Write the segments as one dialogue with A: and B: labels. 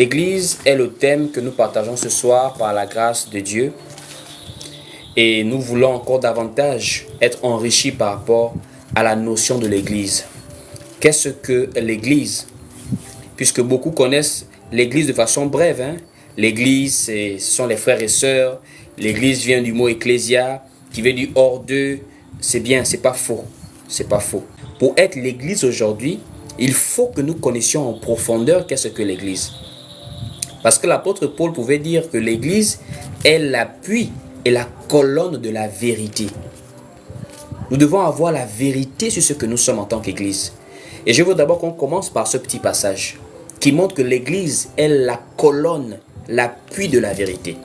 A: L'Église est le thème que nous partageons ce soir par la grâce de Dieu. Et nous voulons encore davantage être enrichis par rapport à la notion de l'Église. Qu'est-ce que l'Église? Puisque beaucoup connaissent l'Église de façon brève. L'Église, ce sont les frères et sœurs. L'Église vient du mot ecclésia, qui vient du hors d'eux. C'est bien, c'est pas faux. C'est pas faux. Pour être l'Église aujourd'hui, il faut que nous connaissions en profondeur qu'est-ce que l'Église. Parce que l'apôtre Paul pouvait dire que l'Église est l'appui et la colonne de la vérité. Nous devons avoir la vérité sur ce que nous sommes en tant qu'Église. Et je veux d'abord qu'on commence par ce petit passage qui montre que l'Église est la colonne, l'appui de la vérité.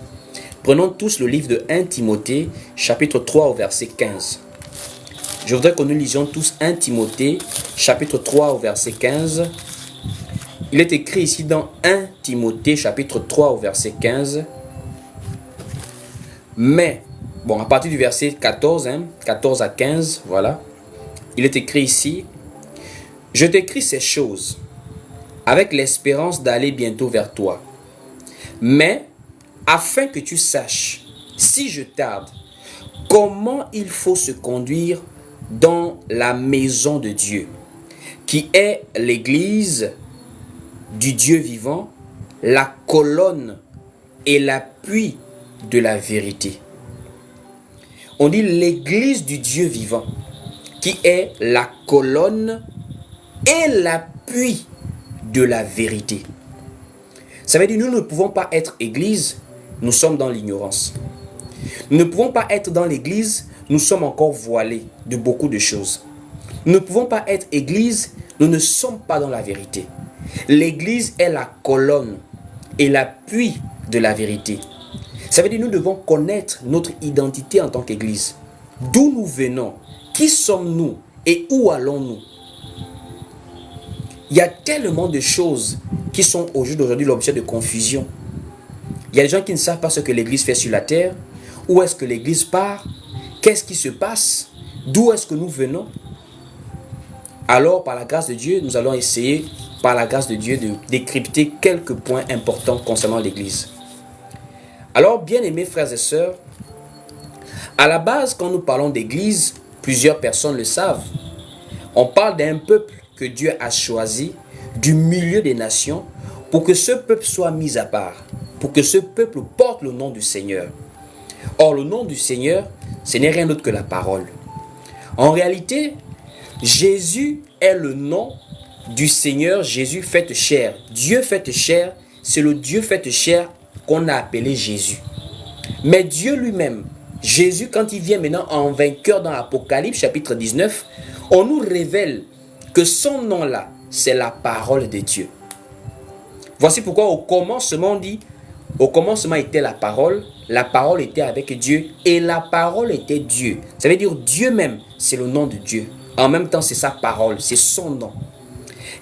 A: Prenons tous le livre de 1 Timothée, chapitre 3 au verset 15. Je voudrais que nous lisions tous 1 Timothée, chapitre 3 au verset 15. Il est écrit ici dans 1 Timothée, chapitre 3 au verset 15. Mais, à partir du verset 14, 14 à 15, voilà. Il est écrit ici: je t'écris ces choses avec l'espérance d'aller bientôt vers toi. Mais, afin que tu saches, si je tarde, comment il faut se conduire dans la maison de Dieu, qui est l'Église du Dieu vivant, la colonne et l'appui de la vérité. On dit l'Église du Dieu vivant, qui est la colonne et l'appui de la vérité. Ça veut dire que nous ne pouvons pas être Église, nous sommes dans l'ignorance. Nous ne pouvons pas être dans l'Église, nous sommes encore voilés de beaucoup de choses. Nous ne pouvons pas être Église, nous ne sommes pas dans la vérité. L'Église est la colonne et l'appui de la vérité. Ça veut dire que nous devons connaître notre identité en tant qu'Église. D'où nous venons, qui sommes-nous et où allons-nous? Il y a tellement de choses qui sont au jour d'aujourd'hui l'objet de confusion. Il y a des gens qui ne savent pas ce que l'Église fait sur la terre. Où est-ce que l'Église part? Qu'est-ce qui se passe? D'où est-ce que nous venons? Alors, par la grâce de Dieu, nous allons essayer, par la grâce de Dieu, de décrypter quelques points importants concernant l'Église. Alors, bien-aimés frères et sœurs, à la base, quand nous parlons d'Église, plusieurs personnes le savent. On parle d'un peuple que Dieu a choisi du milieu des nations pour que ce peuple soit mis à part, pour que ce peuple porte le nom du Seigneur. Or, le nom du Seigneur, ce n'est rien d'autre que la parole. En réalité, Jésus est le nom du Seigneur, Jésus fait chair. Dieu fait chair, c'est le Dieu fait chair qu'on a appelé Jésus. Mais Dieu lui-même, Jésus, quand il vient maintenant en vainqueur dans l'Apocalypse chapitre 19, on nous révèle que son nom-là, c'est la parole de Dieu. Voici pourquoi au commencement, on dit, au commencement était la parole était avec Dieu et la parole était Dieu. Ça veut dire Dieu même, c'est le nom de Dieu. En même temps, c'est sa parole, c'est son nom.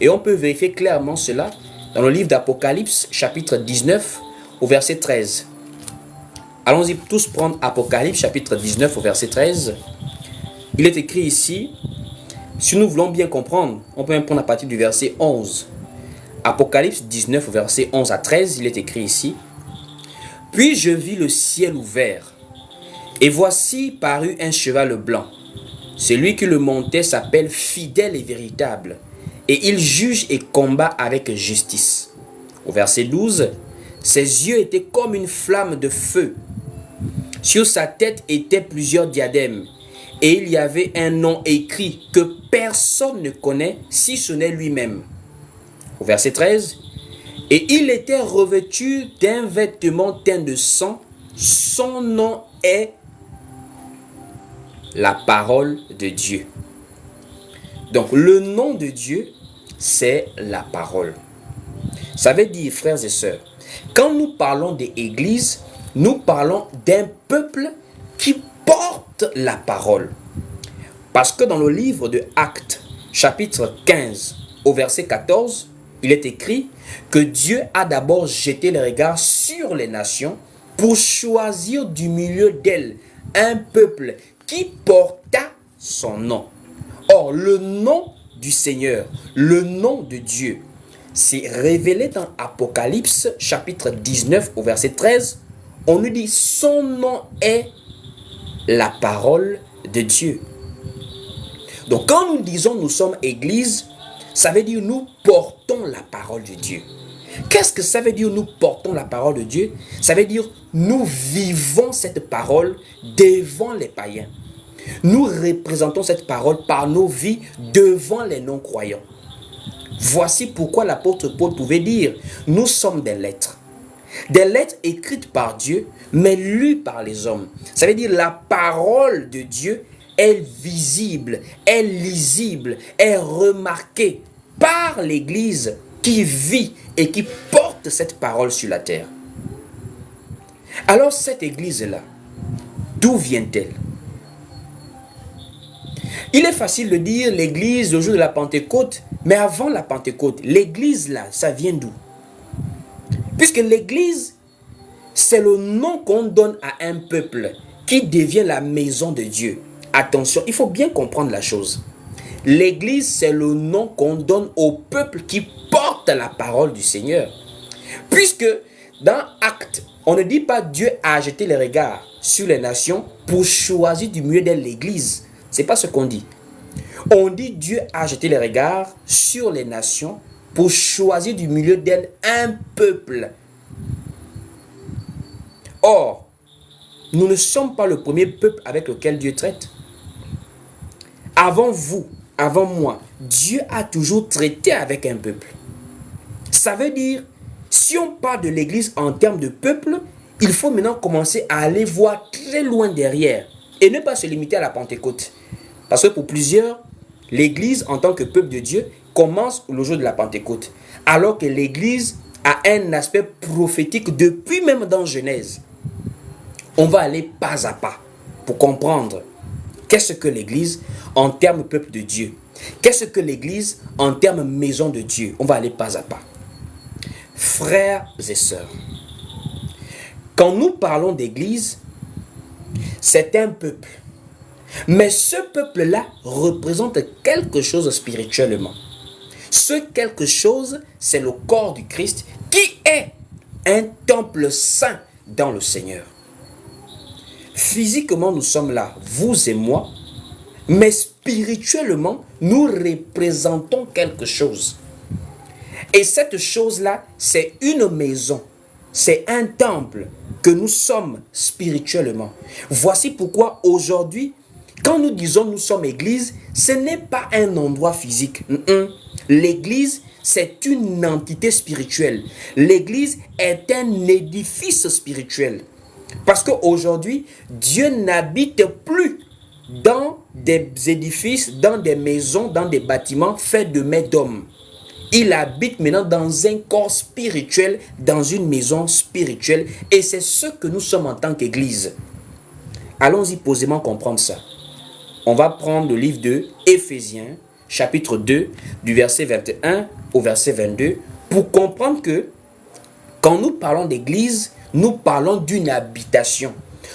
A: Et on peut vérifier clairement cela dans le livre d'Apocalypse, chapitre 19, au verset 13. Allons-y tous prendre Apocalypse, chapitre 19, au verset 13. Il est écrit ici, si nous voulons bien comprendre, on peut même prendre à partir du verset 11. Apocalypse 19, au verset 11 à 13, il est écrit ici: puis je vis le ciel ouvert, et voici parut un cheval blanc. Celui qui le montait s'appelle fidèle et véritable, et il juge et combat avec justice. Au verset 12, ses yeux étaient comme une flamme de feu. Sur sa tête étaient plusieurs diadèmes, et il y avait un nom écrit que personne ne connaît si ce n'est lui-même. Au verset 13, et il était revêtu d'un vêtement teint de sang. Son nom est la parole de Dieu. Donc le nom de Dieu, c'est la parole. Ça veut dire, frères et sœurs, quand nous parlons d'église, nous parlons d'un peuple qui porte la parole. Parce que dans le livre de Actes, chapitre 15, au verset 14, il est écrit que Dieu a d'abord jeté le regard sur les nations pour choisir du milieu d'elles un peuple qui porta son nom. Or, le nom du Seigneur, le nom de Dieu, c'est révélé dans Apocalypse chapitre 19 au verset 13. On nous dit son nom est la parole de Dieu. Donc quand nous disons nous sommes église, ça veut dire nous portons la parole de Dieu. Qu'est-ce que ça veut dire nous portons la parole de Dieu? Ça veut dire nous vivons cette parole devant les païens. Nous représentons cette parole par nos vies devant les non-croyants. Voici pourquoi l'apôtre Paul pouvait dire, nous sommes des lettres. Des lettres écrites par Dieu, mais lues par les hommes. Ça veut dire la parole de Dieu est visible, est lisible, est remarquée par l'Église qui vit et qui porte cette parole sur la terre. Alors cette Église-là, d'où vient-elle? Il est facile de dire l'Église au jour de la Pentecôte, mais avant la Pentecôte, l'Église là, ça vient d'où? Puisque l'Église, c'est le nom qu'on donne à un peuple qui devient la maison de Dieu. Attention, il faut bien comprendre la chose. L'Église, c'est le nom qu'on donne au peuple qui porte la parole du Seigneur. Puisque dans Actes, on ne dit pas Dieu a jeté les regards sur les nations pour choisir du milieu d'elles l'Église. Ce n'est pas ce qu'on dit. On dit Dieu a jeté les regards sur les nations pour choisir du milieu d'elles un peuple. Or, nous ne sommes pas le premier peuple avec lequel Dieu traite. Avant vous, avant moi, Dieu a toujours traité avec un peuple. Ça veut dire, si on parle de l'Église en termes de peuple, il faut maintenant commencer à aller voir très loin derrière et ne pas se limiter à la Pentecôte. Parce que pour plusieurs, l'Église en tant que peuple de Dieu commence le jour de la Pentecôte. Alors que l'Église a un aspect prophétique depuis même dans Genèse. On va aller pas à pas pour comprendre qu'est-ce que l'Église en termes peuple de Dieu. Qu'est-ce que l'Église en termes maison de Dieu. On va aller pas à pas. Frères et sœurs, quand nous parlons d'Église, c'est un peuple. Mais ce peuple-là représente quelque chose spirituellement. Ce quelque chose, c'est le corps du Christ qui est un temple saint dans le Seigneur. Physiquement, nous sommes là, vous et moi, mais spirituellement, nous représentons quelque chose. Et cette chose-là, c'est une maison, c'est un temple que nous sommes spirituellement. Voici pourquoi aujourd'hui, quand nous disons nous sommes église, ce n'est pas un endroit physique. L'église, c'est une entité spirituelle. L'église est un édifice spirituel. Parce qu'aujourd'hui, Dieu n'habite plus dans des édifices, dans des maisons, dans des bâtiments faits de mains d'hommes. Il habite maintenant dans un corps spirituel, dans une maison spirituelle. Et c'est ce que nous sommes en tant qu'église. Allons-y posément comprendre ça. On va prendre le livre de Éphésiens, chapitre 2, du verset 21 au verset 22, pour comprendre que quand nous parlons d'église, nous parlons d'une habitation.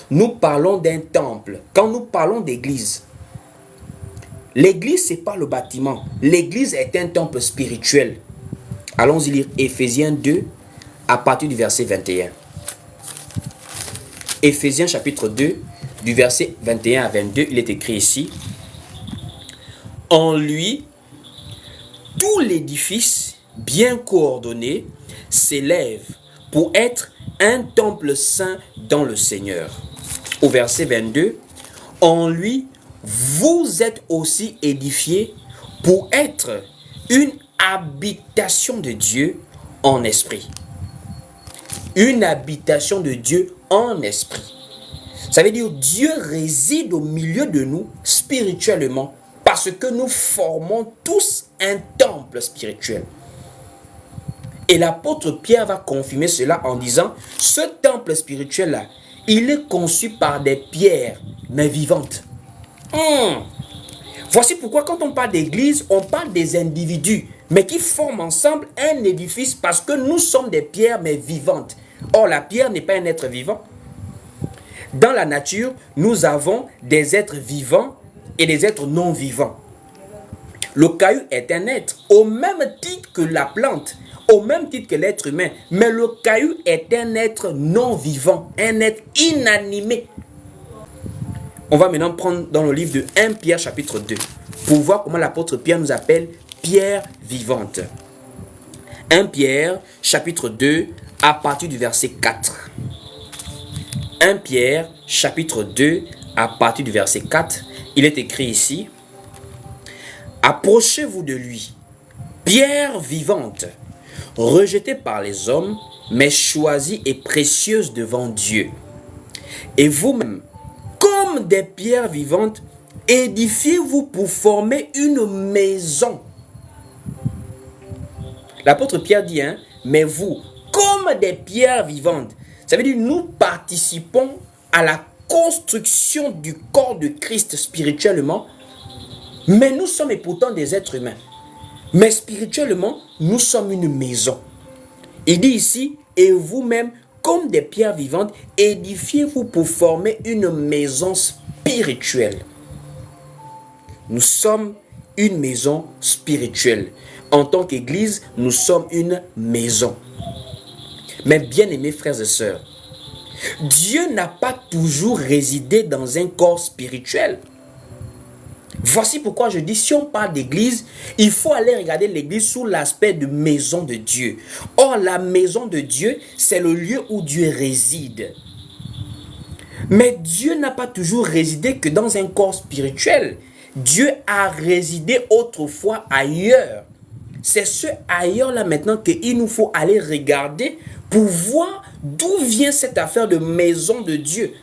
A: Nous parlons d'un temple. Quand nous parlons d'église, l'église, ce n'est pas le bâtiment. L'église est un temple spirituel. Allons-y lire Éphésiens 2, à partir du verset 21. Éphésiens chapitre 2, du verset 21 à 22, il est écrit ici. En lui, tout l'édifice bien coordonné s'élève pour être un temple saint dans le Seigneur. Au verset 22, en lui, vous êtes aussi édifiés pour être une habitation de Dieu en esprit. Une habitation de Dieu en esprit. Ça veut dire Dieu réside au milieu de nous spirituellement parce que nous formons tous un temple spirituel. Et l'apôtre Pierre va confirmer cela en disant, ce temple spirituel-là, il est conçu par des pierres, mais vivantes. Voici pourquoi quand on parle d'église, on parle des individus, mais qui forment ensemble un édifice parce que nous sommes des pierres, mais vivantes. Or, la pierre n'est pas un être vivant. Dans la nature, nous avons des êtres vivants et des êtres non vivants. Le caillou est un être, au même titre que la plante, au même titre que l'être humain. Mais le caillou est un être non vivant, un être inanimé. On va maintenant prendre dans le livre de 1 Pierre chapitre 2 pour voir comment l'apôtre Pierre nous appelle pierre vivante. 1 Pierre chapitre 2 à partir du verset 4. 1 Pierre chapitre 2 à partir du verset 4. Il est écrit ici: approchez-vous de lui, pierre vivante, rejetée par les hommes, mais choisie et précieuse devant Dieu. Et vous-même, comme des pierres vivantes, édifiez-vous pour former une maison. L'apôtre Pierre dit, mais vous, comme des pierres vivantes, ça veut dire nous participons à la construction du corps de Christ spirituellement, mais nous sommes et pourtant des êtres humains. Mais spirituellement, nous sommes une maison. Il dit ici, et vous-même, comme des pierres vivantes, édifiez-vous pour former une maison spirituelle. Nous sommes une maison spirituelle. En tant qu'Église, nous sommes une maison. Mais bien aimés frères et sœurs, Dieu n'a pas toujours résidé dans un corps spirituel. Voici pourquoi je dis, si on parle d'église, il faut aller regarder l'église sous l'aspect de maison de Dieu. Or, la maison de Dieu, c'est le lieu où Dieu réside. Mais Dieu n'a pas toujours résidé que dans un corps spirituel. Dieu a résidé autrefois ailleurs. C'est ce ailleurs-là maintenant qu'il nous faut aller regarder pour voir d'où vient cette affaire de maison de Dieu.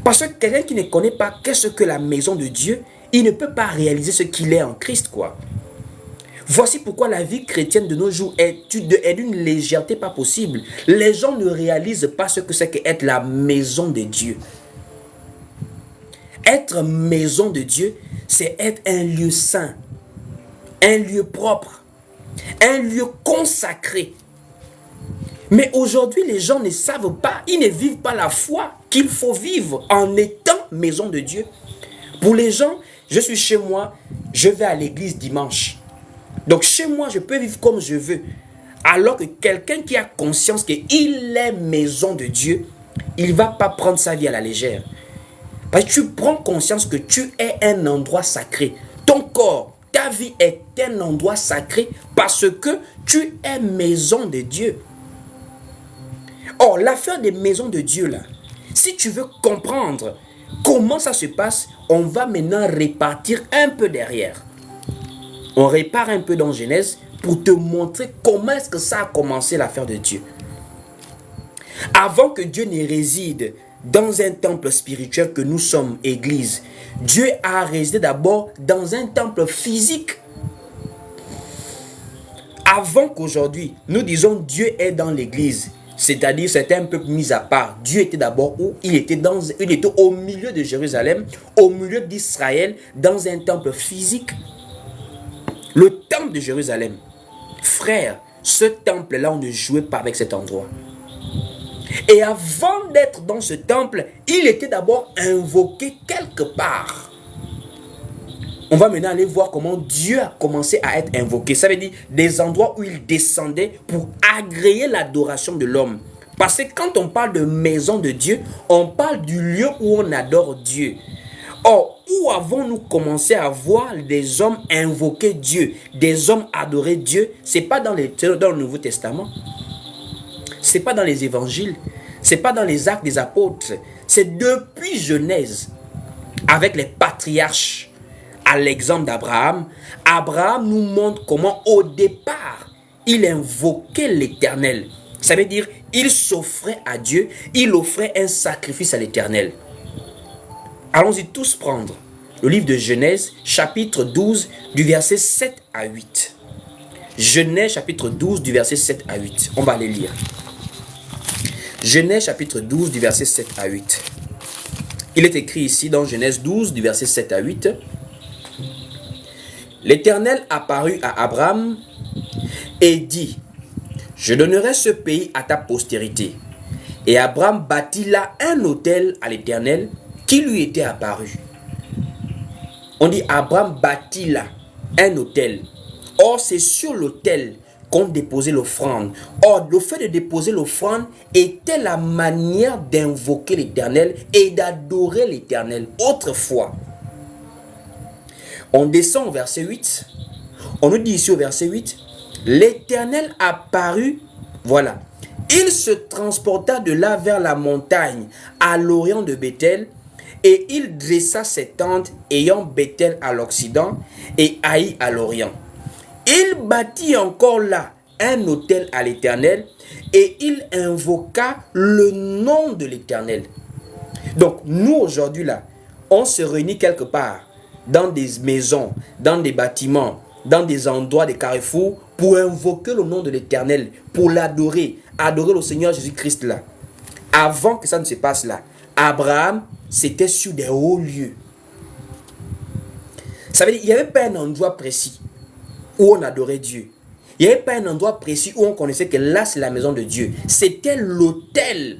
A: Parce que quelqu'un qui ne connaît pas qu'est-ce que la maison de Dieu, il ne peut pas réaliser ce qu'il est en Christ, quoi. Voici pourquoi la vie chrétienne de nos jours est d'une légèreté pas possible. Les gens ne réalisent pas ce que c'est qu'être la maison de Dieu. Être maison de Dieu, c'est être un lieu saint, un lieu propre, un lieu consacré. Mais aujourd'hui, les gens ne savent pas, ils ne vivent pas la foi qu'il faut vivre en étant maison de Dieu. Pour les gens, je suis chez moi, je vais à l'église dimanche. Donc chez moi, je peux vivre comme je veux. Alors que quelqu'un qui a conscience qu'il est maison de Dieu, il ne va pas prendre sa vie à la légère. Parce que tu prends conscience que tu es un endroit sacré. Ton corps, ta vie est un endroit sacré parce que tu es maison de Dieu. Or, l'affaire des maisons de Dieu, là, si tu veux comprendre comment ça se passe, on va maintenant répartir un peu derrière. On répare un peu dans Genèse pour te montrer comment est-ce que ça a commencé l'affaire de Dieu. Avant que Dieu ne réside dans un temple spirituel que nous sommes, Église, Dieu a résidé d'abord dans un temple physique. Avant qu'aujourd'hui, nous disons Dieu est dans l'église, c'est-à-dire c'était un peuple mis à part. Dieu était d'abord où? Il était au milieu de Jérusalem, au milieu d'Israël, dans un temple physique. Le temple de Jérusalem. Frère, ce temple-là, on ne jouait pas avec cet endroit. Et avant d'être dans ce temple, il était d'abord invoqué quelque part. On va maintenant aller voir comment Dieu a commencé à être invoqué. Ça veut dire des endroits où il descendait pour agréer l'adoration de l'homme. Parce que quand on parle de maison de Dieu, on parle du lieu où on adore Dieu. Or, où avons-nous commencé à voir des hommes invoquer Dieu, des hommes adorer Dieu? Ce n'est pas dans le Nouveau Testament. Ce n'est pas dans les évangiles. Ce n'est pas dans les actes des apôtres. C'est depuis Genèse, avec les patriarches. À l'exemple d'Abraham, Abraham nous montre comment au départ, il invoquait l'Éternel. Ça veut dire, il s'offrait à Dieu, il offrait un sacrifice à l'Éternel. Allons-y tous prendre le livre de Genèse, chapitre 12, du verset 7 à 8. Genèse, chapitre 12, du verset 7 à 8. On va aller lire. Genèse, chapitre 12, du verset 7 à 8. Il est écrit ici dans Genèse 12, du verset 7 à 8. L'Éternel apparut à Abraham et dit, « Je donnerai ce pays à ta postérité. » Et Abraham bâtit là un autel à l'Éternel qui lui était apparu. On dit Abraham bâtit là. un autel. Or, c'est sur l'autel qu'on déposait l'offrande. Or, le fait de déposer l'offrande était la manière d'invoquer l'Éternel et d'adorer l'Éternel. Autrefois, on descend au verset 8. On nous dit ici au verset 8, l'Éternel apparut, voilà. Il se transporta de là vers la montagne, à l'orient de Béthel, et il dressa ses tentes, ayant Béthel à l'occident et Haï à l'orient. Il bâtit encore là un autel à l'Éternel, et il invoqua le nom de l'Éternel. Donc, nous aujourd'hui là, on se réunit quelque part, dans des maisons, dans des bâtiments, dans des endroits, des carrefours, pour invoquer le nom de l'Éternel, pour l'adorer, adorer le Seigneur Jésus-Christ là. Avant que ça ne se passe là, Abraham, c'était sur des hauts lieux. Ça veut dire qu'il n'y avait pas un endroit précis où on adorait Dieu. Il n'y avait pas un endroit précis où on connaissait que là, c'est la maison de Dieu. C'était l'autel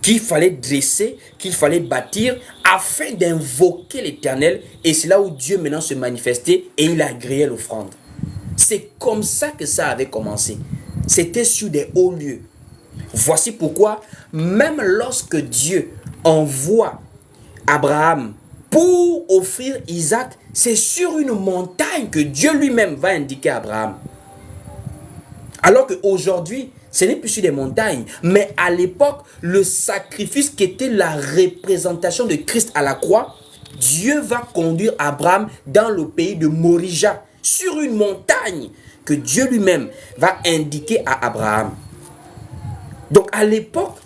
A: qu'il fallait dresser, qu'il fallait bâtir afin d'invoquer l'Éternel. Et c'est là où Dieu maintenant se manifestait et il agréait l'offrande. C'est comme ça que ça avait commencé. C'était sur des hauts lieux. Voici pourquoi, même lorsque Dieu envoie Abraham pour offrir Isaac, c'est sur une montagne que Dieu lui-même va indiquer à Abraham. Alors qu'aujourd'hui, ce n'est plus sur des montagnes, mais à l'époque, le sacrifice qui était la représentation de Christ à la croix, Dieu va conduire Abraham dans le pays de Morija, sur une montagne que Dieu lui-même va indiquer à Abraham. Donc à l'époque,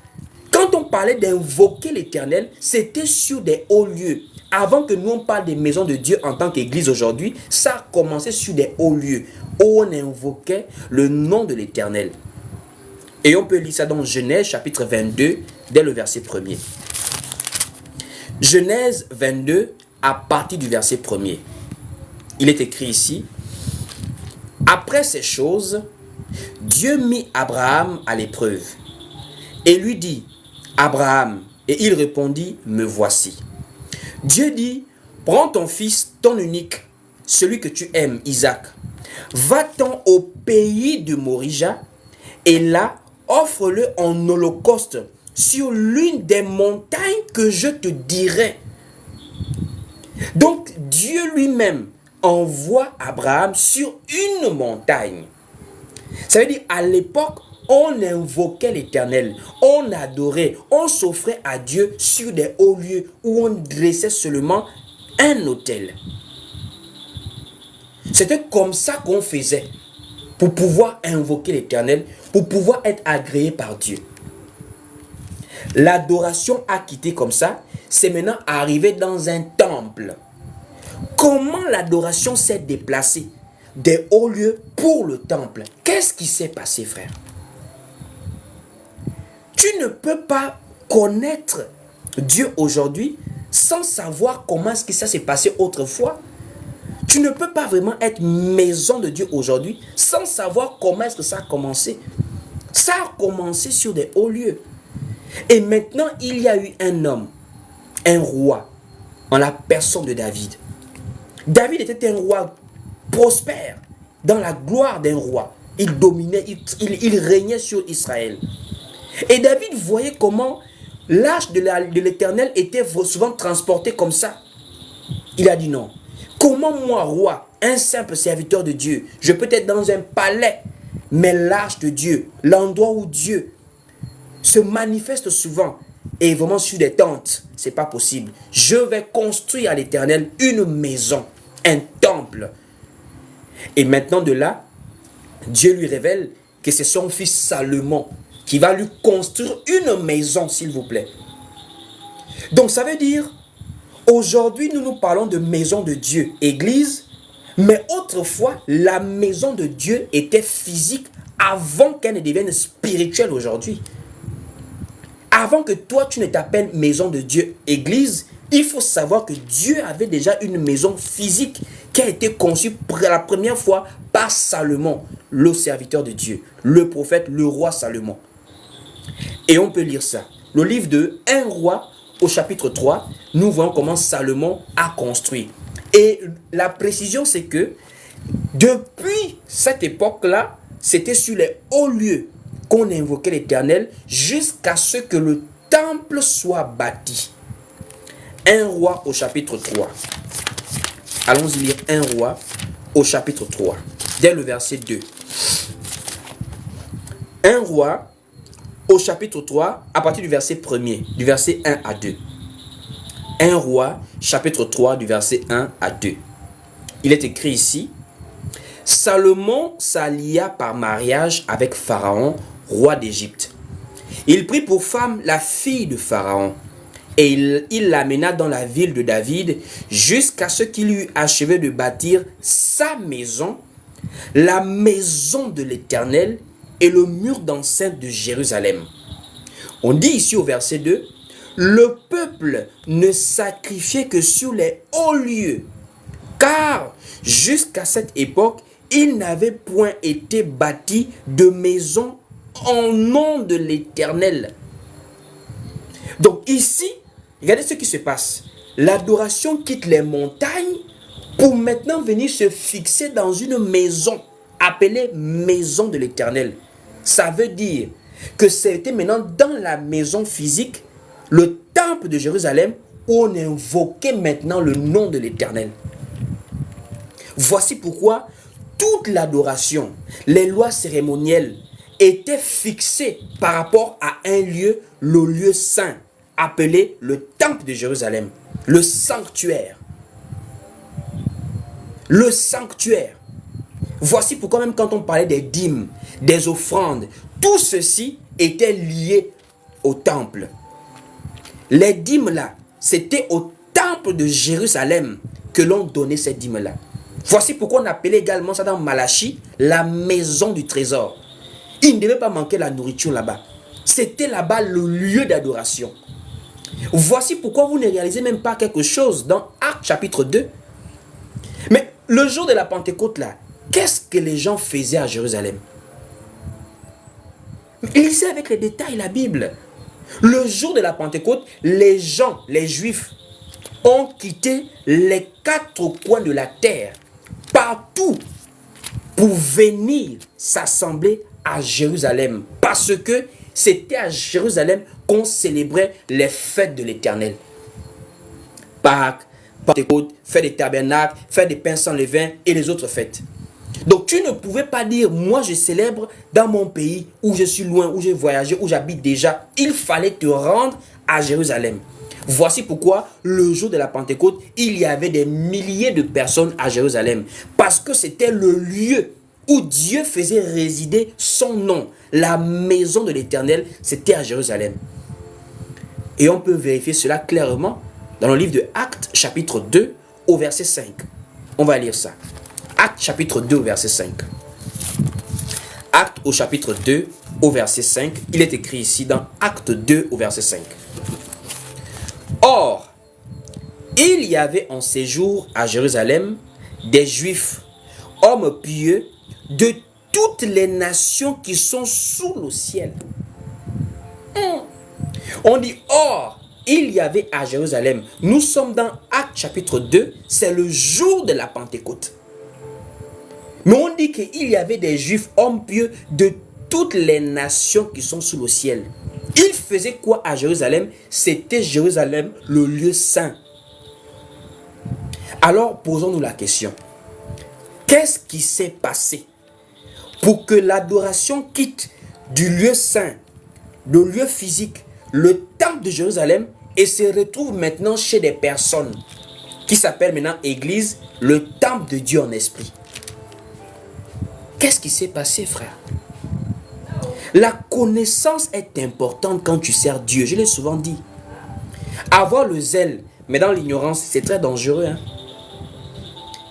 A: quand on parlait d'invoquer l'Éternel, c'était sur des hauts lieux. Avant que nous on parle des maisons de Dieu en tant qu'église aujourd'hui, ça a commencé sur des hauts lieux où on invoquait le nom de l'Éternel. Et on peut lire ça dans Genèse chapitre 22, dès le verset 1er. Genèse 22, à partir du verset 1er. Il est écrit ici, « Après ces choses, Dieu mit Abraham à l'épreuve et lui dit, « Abraham, et il répondit, « Me voici. » Dieu dit, « Prends ton fils, ton unique, celui que tu aimes, Isaac. Va-t'en au pays de Morija, et là, offre-le en holocauste sur l'une des montagnes que je te dirai. » Donc, Dieu lui-même envoie Abraham sur une montagne. Ça veut dire, à l'époque, on invoquait l'Éternel, on adorait, on s'offrait à Dieu sur des hauts lieux où on dressait seulement un autel. C'était comme ça qu'on faisait pour pouvoir invoquer l'Éternel, pour pouvoir être agréé par Dieu. L'adoration a quitté comme ça, c'est maintenant arrivé dans un temple. Comment l'adoration s'est déplacée des hauts lieux pour le temple? Qu'est-ce qui s'est passé, frère? Tu ne peux pas connaître Dieu aujourd'hui sans savoir comment est-ce que ça s'est passé autrefois. Tu ne peux pas vraiment être maison de Dieu aujourd'hui sans savoir comment est-ce que ça a commencé. Ça a commencé sur des hauts lieux. Et maintenant, il y a eu un homme, un roi, en la personne de David. David était un roi prospère, dans la gloire d'un roi. Il dominait, il régnait sur Israël. Et David voyait comment l'arche de l'Éternel était souvent transportée comme ça. Il a dit non. Comment moi, roi, un simple serviteur de Dieu, je peux être dans un palais, mais l'arche de Dieu, l'endroit où Dieu se manifeste souvent, et vraiment sur des tentes, c'est pas possible. Je vais construire à l'Éternel une maison, un temple. Et maintenant de là, Dieu lui révèle que c'est son fils Salomon qui va lui construire une maison, s'il vous plaît. Donc ça veut dire, aujourd'hui nous parlons de maison de Dieu, église, mais autrefois la maison de Dieu était physique avant qu'elle ne devienne spirituelle aujourd'hui. Avant que toi tu ne t'appelles maison de Dieu, église, il faut savoir que Dieu avait déjà une maison physique qui a été conçue pour la première fois par Salomon, le serviteur de Dieu, le prophète, le roi Salomon. Et on peut lire ça. Le livre de 1 roi au chapitre 3, nous voyons comment Salomon a construit. Et la précision, c'est que Depuis cette époque-là, c'était sur les hauts lieux qu'on invoquait l'Éternel jusqu'à ce que le temple soit bâti. 1 Roi au chapitre 3. Allons-y lire 1 Roi au chapitre 3, dès le verset 2. 1 Roi au chapitre 3, à partir du verset 1er, du verset 1 à 2. 1 Roi, chapitre 3, du verset 1 à 2. Il est écrit ici: Salomon s'allia par mariage avec Pharaon, roi d'Égypte. Il prit pour femme la fille de Pharaon, et il l'amena dans la ville de David jusqu'à ce qu'il eût achevé de bâtir sa maison, la maison de l'Éternel et le mur d'enceinte de Jérusalem. On dit ici au verset 2, le peuple ne sacrifiait que sur les hauts lieux, car jusqu'à cette époque, il n'avait point été bâti de maison en nom de l'Éternel. Donc ici, regardez ce qui se passe. L'adoration quitte les montagnes pour maintenant venir se fixer dans une maison appelée maison de l'Éternel. Ça veut dire que c'était maintenant dans la maison physique, le temple de Jérusalem, où on invoquait maintenant le nom de l'Éternel. Voici pourquoi toute l'adoration, les lois cérémonielles étaient fixées par rapport à un lieu, le lieu saint, appelé le temple de Jérusalem, le sanctuaire. Le sanctuaire. Voici pourquoi même quand on parlait des dîmes, des offrandes, tout ceci était lié au temple. Les dîmes là, c'était au temple de Jérusalem que l'on donnait ces dîmes là. Voici pourquoi on appelait également ça dans Malachie la maison du trésor. Il ne devait pas manquer la nourriture là-bas. C'était là-bas le lieu d'adoration. Voici pourquoi vous ne réalisez même pas quelque chose dans Actes chapitre 2. Mais le jour de la Pentecôte là, qu'est-ce que les gens faisaient à Jérusalem? Lisez avec les détails la Bible. Le jour de la Pentecôte, les gens, les Juifs, ont quitté les quatre coins de la terre, partout, pour venir s'assembler à Jérusalem. Parce que c'était à Jérusalem qu'on célébrait les fêtes de l'Éternel. Pâques, Pentecôte, fête des tabernacles, fête des pains sans levain et les autres fêtes. Donc tu ne pouvais pas dire, moi je célèbre dans mon pays où je suis loin, où j'ai voyagé, où j'habite déjà. Il fallait te rendre à Jérusalem. Voici pourquoi le jour de la Pentecôte, il y avait des milliers de personnes à Jérusalem. Parce que c'était le lieu où Dieu faisait résider son nom. La maison de l'Éternel, c'était à Jérusalem. Et on peut vérifier cela clairement dans le livre de Actes, chapitre 2, au verset 5. On va lire ça. Actes, chapitre 2, au verset 5. Actes, au chapitre 2, au verset 5. Il est écrit ici dans Actes 2, au verset 5. Or, il y avait en séjour à Jérusalem des Juifs, hommes pieux, de toutes les nations qui sont sous le ciel. On dit, or, il y avait à Jérusalem, nous sommes dans Actes chapitre 2, c'est le jour de la Pentecôte. Mais on dit qu'il y avait des Juifs, hommes pieux, de toutes les nations qui sont sous le ciel. Ils faisaient quoi à Jérusalem? C'était Jérusalem, le lieu saint. Alors, posons-nous la question. Qu'est-ce qui s'est passé pour que l'adoration quitte du lieu saint, le lieu physique, le temple de Jérusalem, et se retrouve maintenant chez des personnes qui s'appellent maintenant Église, le temple de Dieu en esprit? Qu'est-ce qui s'est passé, frère? La connaissance est importante quand tu sers Dieu. Je l'ai souvent dit. Avoir le zèle, mais dans l'ignorance, c'est très dangereux.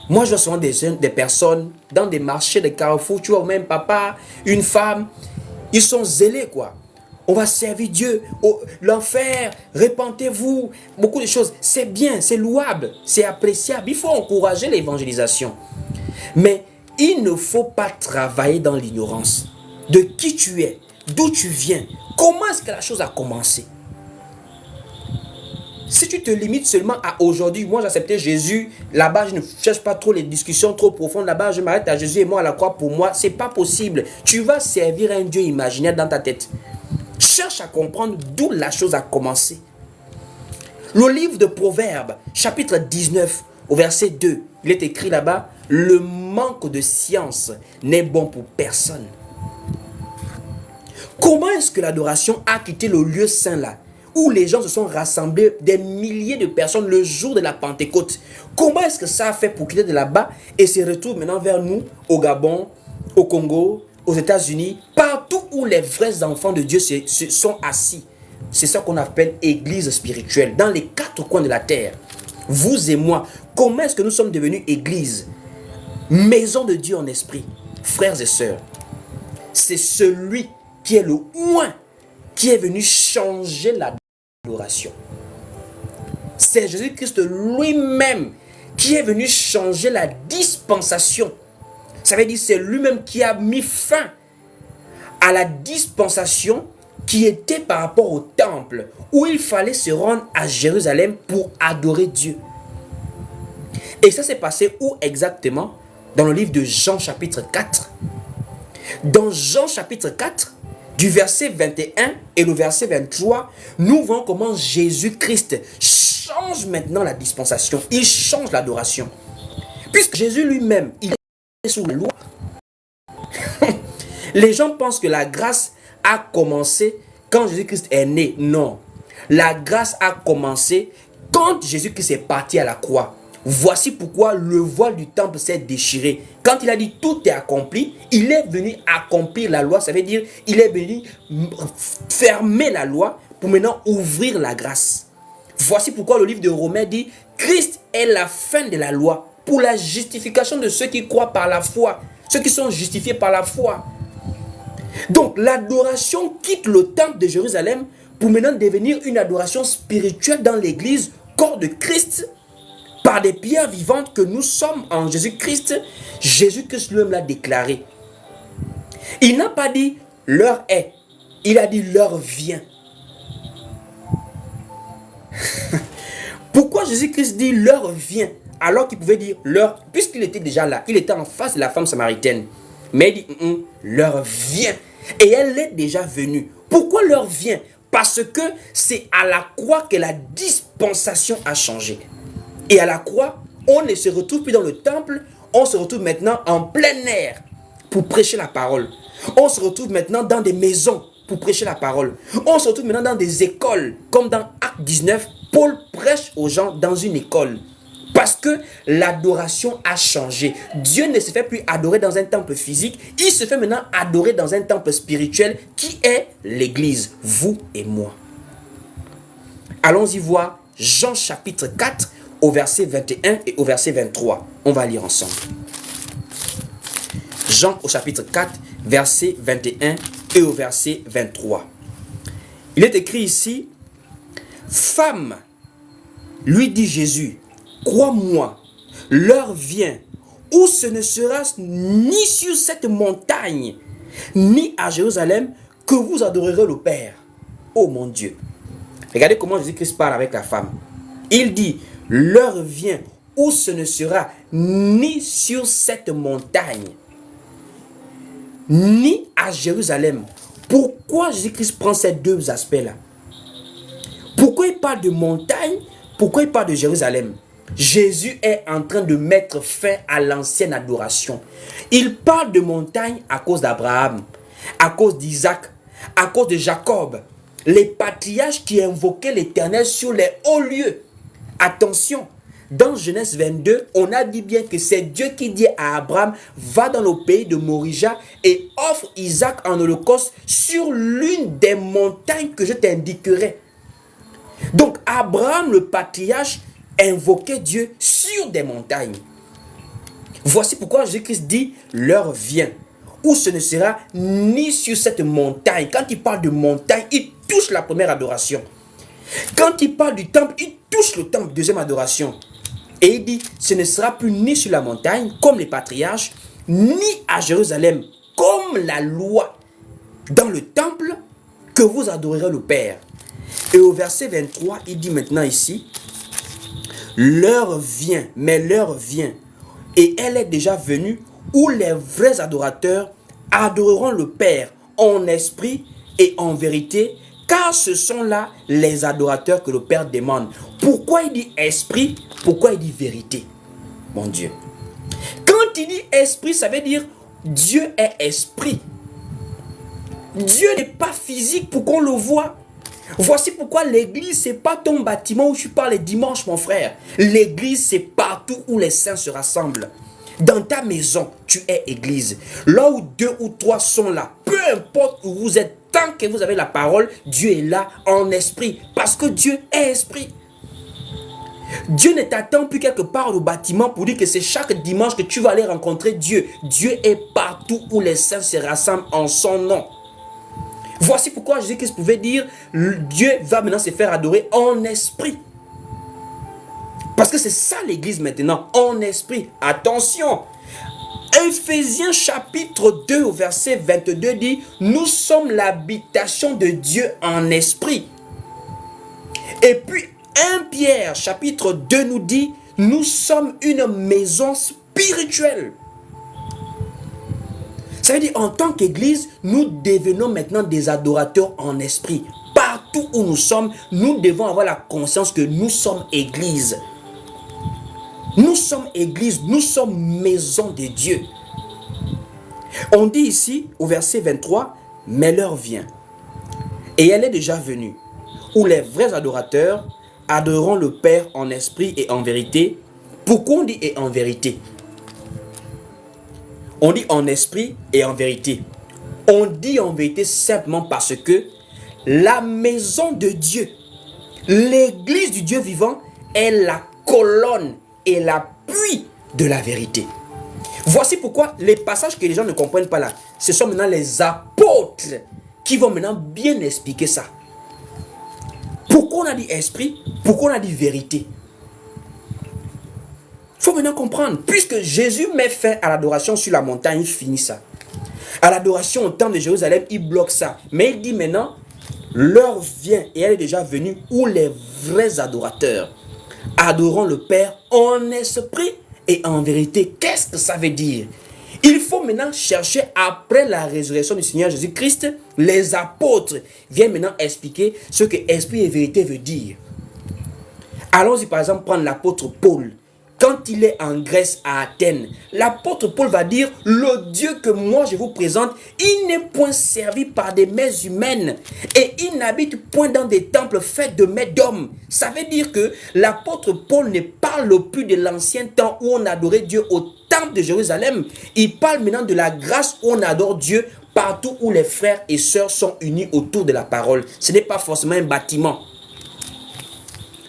A: Moi, je vois souvent des personnes dans des marchés, des carrefours, tu vois, même papa, une femme, ils sont zélés, quoi. On va servir Dieu, l'enfer, répentez-vous, beaucoup de choses. C'est bien, c'est louable, c'est appréciable. Il faut encourager l'évangélisation. Mais il ne faut pas travailler dans l'ignorance de qui tu es, d'où tu viens, comment est-ce que la chose a commencé. Si tu te limites seulement à aujourd'hui, moi j'ai accepté Jésus, là-bas je ne cherche pas trop les discussions trop profondes, là-bas je m'arrête à Jésus et moi à la croix, pour moi, c'est pas possible. Tu vas servir un Dieu imaginaire dans ta tête. Cherche à comprendre d'où la chose a commencé. Le livre de Proverbes, chapitre 19, au verset 2, il est écrit là-bas, le manque de science n'est bon pour personne. Comment est-ce que l'adoration a quitté le lieu saint là, où les gens se sont rassemblés, des milliers de personnes le jour de la Pentecôte? Comment est-ce que ça a fait pour quitter de là-bas et se retrouve maintenant vers nous, au Gabon, au Congo, aux États-Unis, partout où les vrais enfants de Dieu se sont assis? C'est ça qu'on appelle église spirituelle, dans les quatre coins de la terre. Vous et moi, comment est-ce que nous sommes devenus église? Maison de Dieu en esprit. Frères et sœurs, c'est celui qui est le oint qui est venu changer l'adoration. C'est Jésus-Christ lui-même qui est venu changer la dispensation. Ça veut dire c'est lui-même qui a mis fin à la dispensation qui était par rapport au temple, où il fallait se rendre à Jérusalem pour adorer Dieu. Et ça s'est passé où exactement? Dans le livre de Jean chapitre 4. Dans Jean chapitre 4, du verset 21 et le verset 23, nous voyons comment Jésus-Christ change maintenant la dispensation. Il change l'adoration. Puisque Jésus lui-même, il est sous la loi. Les gens pensent que la grâce a commencé quand Jésus-Christ est né. Non. La grâce a commencé quand Jésus-Christ est parti à la croix. Voici pourquoi le voile du temple s'est déchiré. Quand il a dit tout est accompli, il est venu accomplir la loi. Ça veut dire il est venu fermer la loi pour maintenant ouvrir la grâce. Voici pourquoi le livre de Romains dit Christ est la fin de la loi pour la justification de ceux qui croient par la foi. Ceux qui sont justifiés par la foi. Donc l'adoration quitte le temple de Jérusalem pour maintenant devenir une adoration spirituelle dans l'église, corps de Christ, par des pierres vivantes que nous sommes en Jésus-Christ. Jésus-Christ lui-même l'a déclaré. Il n'a pas dit l'heure est, il a dit l'heure vient. Pourquoi Jésus-Christ dit l'heure vient alors qu'il pouvait dire l'heure, puisqu'il était déjà là, il était en face de la femme samaritaine. Mais il dit l'heure vient. Et elle est déjà venue. Pourquoi l'heure vient? Parce que c'est à la croix que la dispensation a changé. Et à la croix, on ne se retrouve plus dans le temple, on se retrouve maintenant en plein air pour prêcher la parole. On se retrouve maintenant dans des maisons pour prêcher la parole. On se retrouve maintenant dans des écoles, comme dans Acte 19, Paul prêche aux gens dans une école. Parce que l'adoration a changé. Dieu ne se fait plus adorer dans un temple physique, il se fait maintenant adorer dans un temple spirituel qui est l'église, vous et moi. Allons-y voir Jean chapitre 4 au verset 21 et au verset 23. On va lire ensemble. Jean au chapitre 4, verset 21 et au verset 23. Il est écrit ici, « Femme, lui dit Jésus, crois-moi, l'heure vient où ce ne sera ni sur cette montagne, ni à Jérusalem que vous adorerez le Père. Oh mon Dieu. » Regardez comment Jésus-Christ parle avec la femme. Il dit, l'heure vient où ce ne sera ni sur cette montagne, ni à Jérusalem. Pourquoi Jésus-Christ prend ces deux aspects-là? Pourquoi il parle de montagne? Pourquoi il parle de Jérusalem? Jésus est en train de mettre fin à l'ancienne adoration. Il parle de montagne à cause d'Abraham, à cause d'Isaac, à cause de Jacob. Les patriarches qui invoquaient l'Éternel sur les hauts lieux. Attention, dans Genèse 22, on a dit bien que c'est Dieu qui dit à Abraham, va dans le pays de Morija et offre Isaac en holocauste sur l'une des montagnes que je t'indiquerai. Donc Abraham, le patriarche, invoquait Dieu sur des montagnes. Voici pourquoi Jésus-Christ dit, l'heure vient où ce ne sera ni sur cette montagne. Quand il parle de montagne, il touche la première adoration. Quand il parle du temple, il touche le temple, deuxième adoration. Et il dit, ce ne sera plus ni sur la montagne, comme les patriarches, ni à Jérusalem, comme la loi, dans le temple, que vous adorerez le Père. Et au verset 23, il dit maintenant ici, l'heure vient, mais l'heure vient, et elle est déjà venue, où les vrais adorateurs adoreront le Père en esprit et en vérité, car ce sont là les adorateurs que le Père demande. Pourquoi il dit esprit? Pourquoi il dit vérité? Mon Dieu. Quand il dit esprit, ça veut dire Dieu est esprit. Dieu n'est pas physique pour qu'on le voit. Voici pourquoi l'église, c'est pas ton bâtiment où tu parles les dimanches, mon frère. L'église, c'est partout où les saints se rassemblent. Dans ta maison, tu es église. Là où 2 ou 3 sont là, peu importe où vous êtes, tant que vous avez la parole, Dieu est là en esprit. Parce que Dieu est esprit. Dieu ne t'attend plus quelque part au bâtiment pour dire que c'est chaque dimanche que tu vas aller rencontrer Dieu. Dieu est partout où les saints se rassemblent en son nom. Voici pourquoi Jésus-Christ pouvait dire, Dieu va maintenant se faire adorer en esprit. Parce que c'est ça l'église maintenant, en esprit. Attention, Ephésiens chapitre 2 au verset 22 dit, nous sommes l'habitation de Dieu en esprit. Et puis 1 Pierre chapitre 2 nous dit, nous sommes une maison spirituelle. Ça veut dire en tant qu'église, nous devenons maintenant des adorateurs en esprit. Partout où nous sommes, nous devons avoir la conscience que nous sommes église. Nous sommes église, nous sommes maison de Dieu. On dit ici au verset 23, mais l'heure vient, et elle est déjà venue, où les vrais adorateurs adoreront le Père en esprit et en vérité. Pourquoi on dit et en vérité? On dit en esprit et en vérité. On dit en vérité simplement parce que la maison de Dieu, l'église du Dieu vivant, est la colonne et l'appui de la vérité. Voici pourquoi les passages que les gens ne comprennent pas là, ce sont maintenant les apôtres qui vont maintenant bien expliquer ça. Pourquoi on a dit esprit? Pourquoi on a dit vérité? Il faut maintenant comprendre. Puisque Jésus met fin à l'adoration sur la montagne, il finit ça. À l'adoration au temple de Jérusalem, il bloque ça. Mais il dit maintenant, l'heure vient et elle est déjà venue où les vrais adorateurs adoreront le Père en esprit et en vérité. Qu'est-ce que ça veut dire? Il faut maintenant chercher après la résurrection du Seigneur Jésus-Christ. Les apôtres viennent maintenant expliquer ce que esprit et vérité veut dire. Allons-y par exemple prendre l'apôtre Paul. Quand il est en Grèce, à Athènes, l'apôtre Paul va dire, le Dieu que moi je vous présente, il n'est point servi par des mains humaines et il n'habite point dans des temples faits de mains d'hommes. Ça veut dire que l'apôtre Paul ne parle plus de l'ancien temps où on adorait Dieu au temple de Jérusalem. Il parle maintenant de la grâce où on adore Dieu partout où les frères et sœurs sont unis autour de la parole. Ce n'est pas forcément un bâtiment.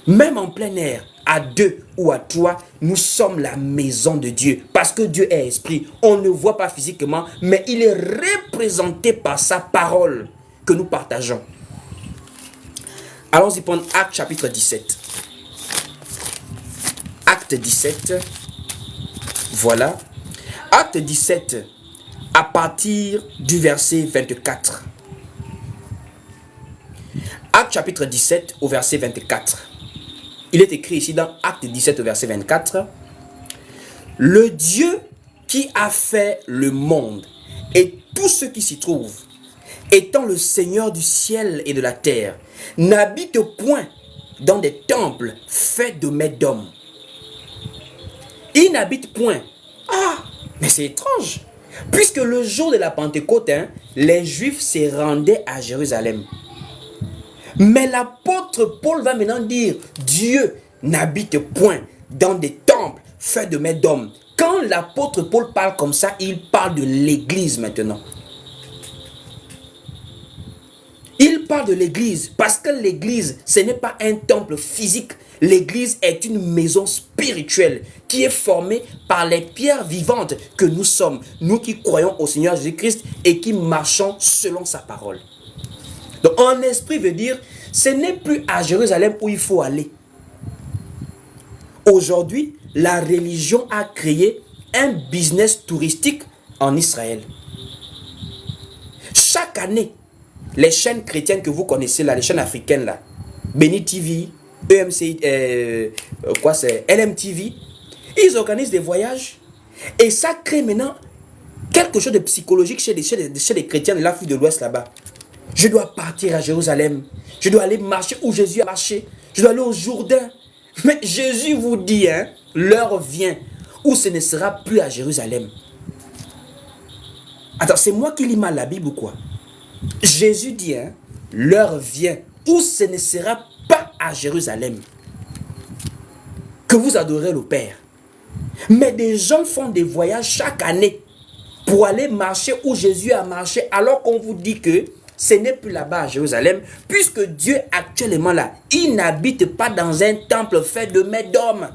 A: Même en plein air, à 2 ou à 3, nous sommes la maison de Dieu. Parce que Dieu est esprit. On ne le voit pas physiquement, mais il est représenté par sa parole que nous partageons. Allons-y prendre Acte chapitre 17. Acte 17. Voilà. Acte 17, à partir du verset 24. Acte chapitre 17 au verset 24. Il est écrit ici dans Acte 17 au verset 24. Le Dieu qui a fait le monde et tout ce qui s'y trouve, étant le Seigneur du ciel et de la terre, n'habite point dans des temples faits de mains d'hommes. Il n'habite point. Ah, mais c'est étrange. Puisque le jour de la Pentecôte, les Juifs se rendaient à Jérusalem. Mais l'apôtre Paul va maintenant dire, Dieu n'habite point dans des temples faits de mains d'hommes. Quand l'apôtre Paul parle comme ça, il parle de l'église maintenant. Il parle de l'église parce que l'église, ce n'est pas un temple physique. L'église est une maison spirituelle qui est formée par les pierres vivantes que nous sommes. Nous qui croyons au Seigneur Jésus-Christ et qui marchons selon sa parole. Donc en esprit veut dire, ce n'est plus à Jérusalem où il faut aller. Aujourd'hui, la religion a créé un business touristique en Israël. Chaque année, les chaînes chrétiennes que vous connaissez là, les chaînes africaines là, Béni TV, EMC, quoi c'est, LMTV. Ils organisent des voyages et ça crée maintenant quelque chose de psychologique chez les chrétiens de l'Afrique de l'Ouest là-bas. Je dois partir à Jérusalem. Je dois aller marcher où Jésus a marché. Je dois aller au Jourdain. Mais Jésus vous dit, hein, l'heure vient où ce ne sera plus à Jérusalem. Attends, c'est moi qui lis mal la Bible ou quoi? Jésus dit, hein, l'heure vient où ce ne sera pas à Jérusalem que vous adorez le Père. Mais des gens font des voyages chaque année pour aller marcher où Jésus a marché, alors qu'on vous dit que ce n'est plus là-bas à Jérusalem, puisque Dieu actuellement là, il n'habite pas dans un temple fait de mains d'hommes.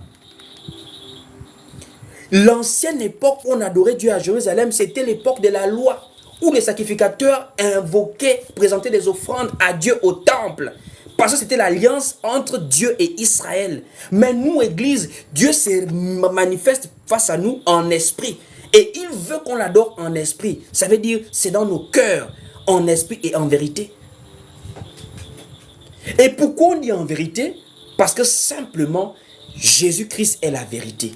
A: L'ancienne époque où on adorait Dieu à Jérusalem, c'était l'époque de la loi, où les sacrificateurs invoquaient, présentaient des offrandes à Dieu au temple. Parce que c'était l'alliance entre Dieu et Israël. Mais nous, Église, Dieu se manifeste face à nous en esprit. Et il veut qu'on l'adore en esprit. Ça veut dire, c'est dans nos cœurs, en esprit et en vérité. Et pourquoi on dit en vérité? Parce que simplement, Jésus-Christ est la vérité.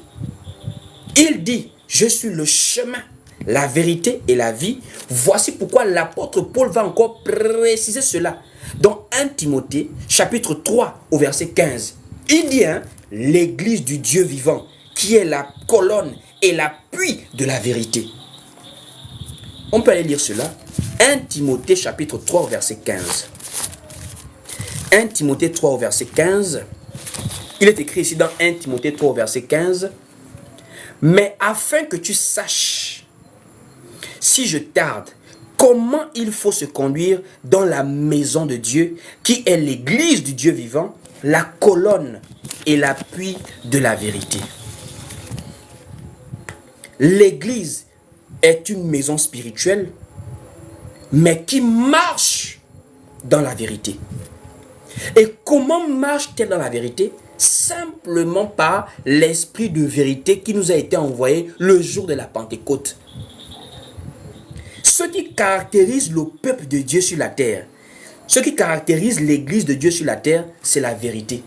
A: Il dit, je suis le chemin, la vérité et la vie. Voici pourquoi l'apôtre Paul va encore préciser cela. Dans 1 Timothée, chapitre 3, au verset 15. Il dit, hein, l'église du Dieu vivant, qui est la colonne et l'appui de la vérité. On peut aller lire cela. 1 Timothée, chapitre 3, au verset 15. 1 Timothée 3, au verset 15. Il est écrit ici dans 1 Timothée 3, au verset 15. Mais afin que tu saches, si je tarde, comment il faut se conduire dans la maison de Dieu, qui est l'église du Dieu vivant, la colonne et l'appui de la vérité. L'église est une maison spirituelle, mais qui marche dans la vérité. Et comment marche-t-elle dans la vérité? Simplement par l'esprit de vérité qui nous a été envoyé le jour de la Pentecôte. Ce qui caractérise le peuple de Dieu sur la terre, ce qui caractérise l'église de Dieu sur la terre, c'est la vérité.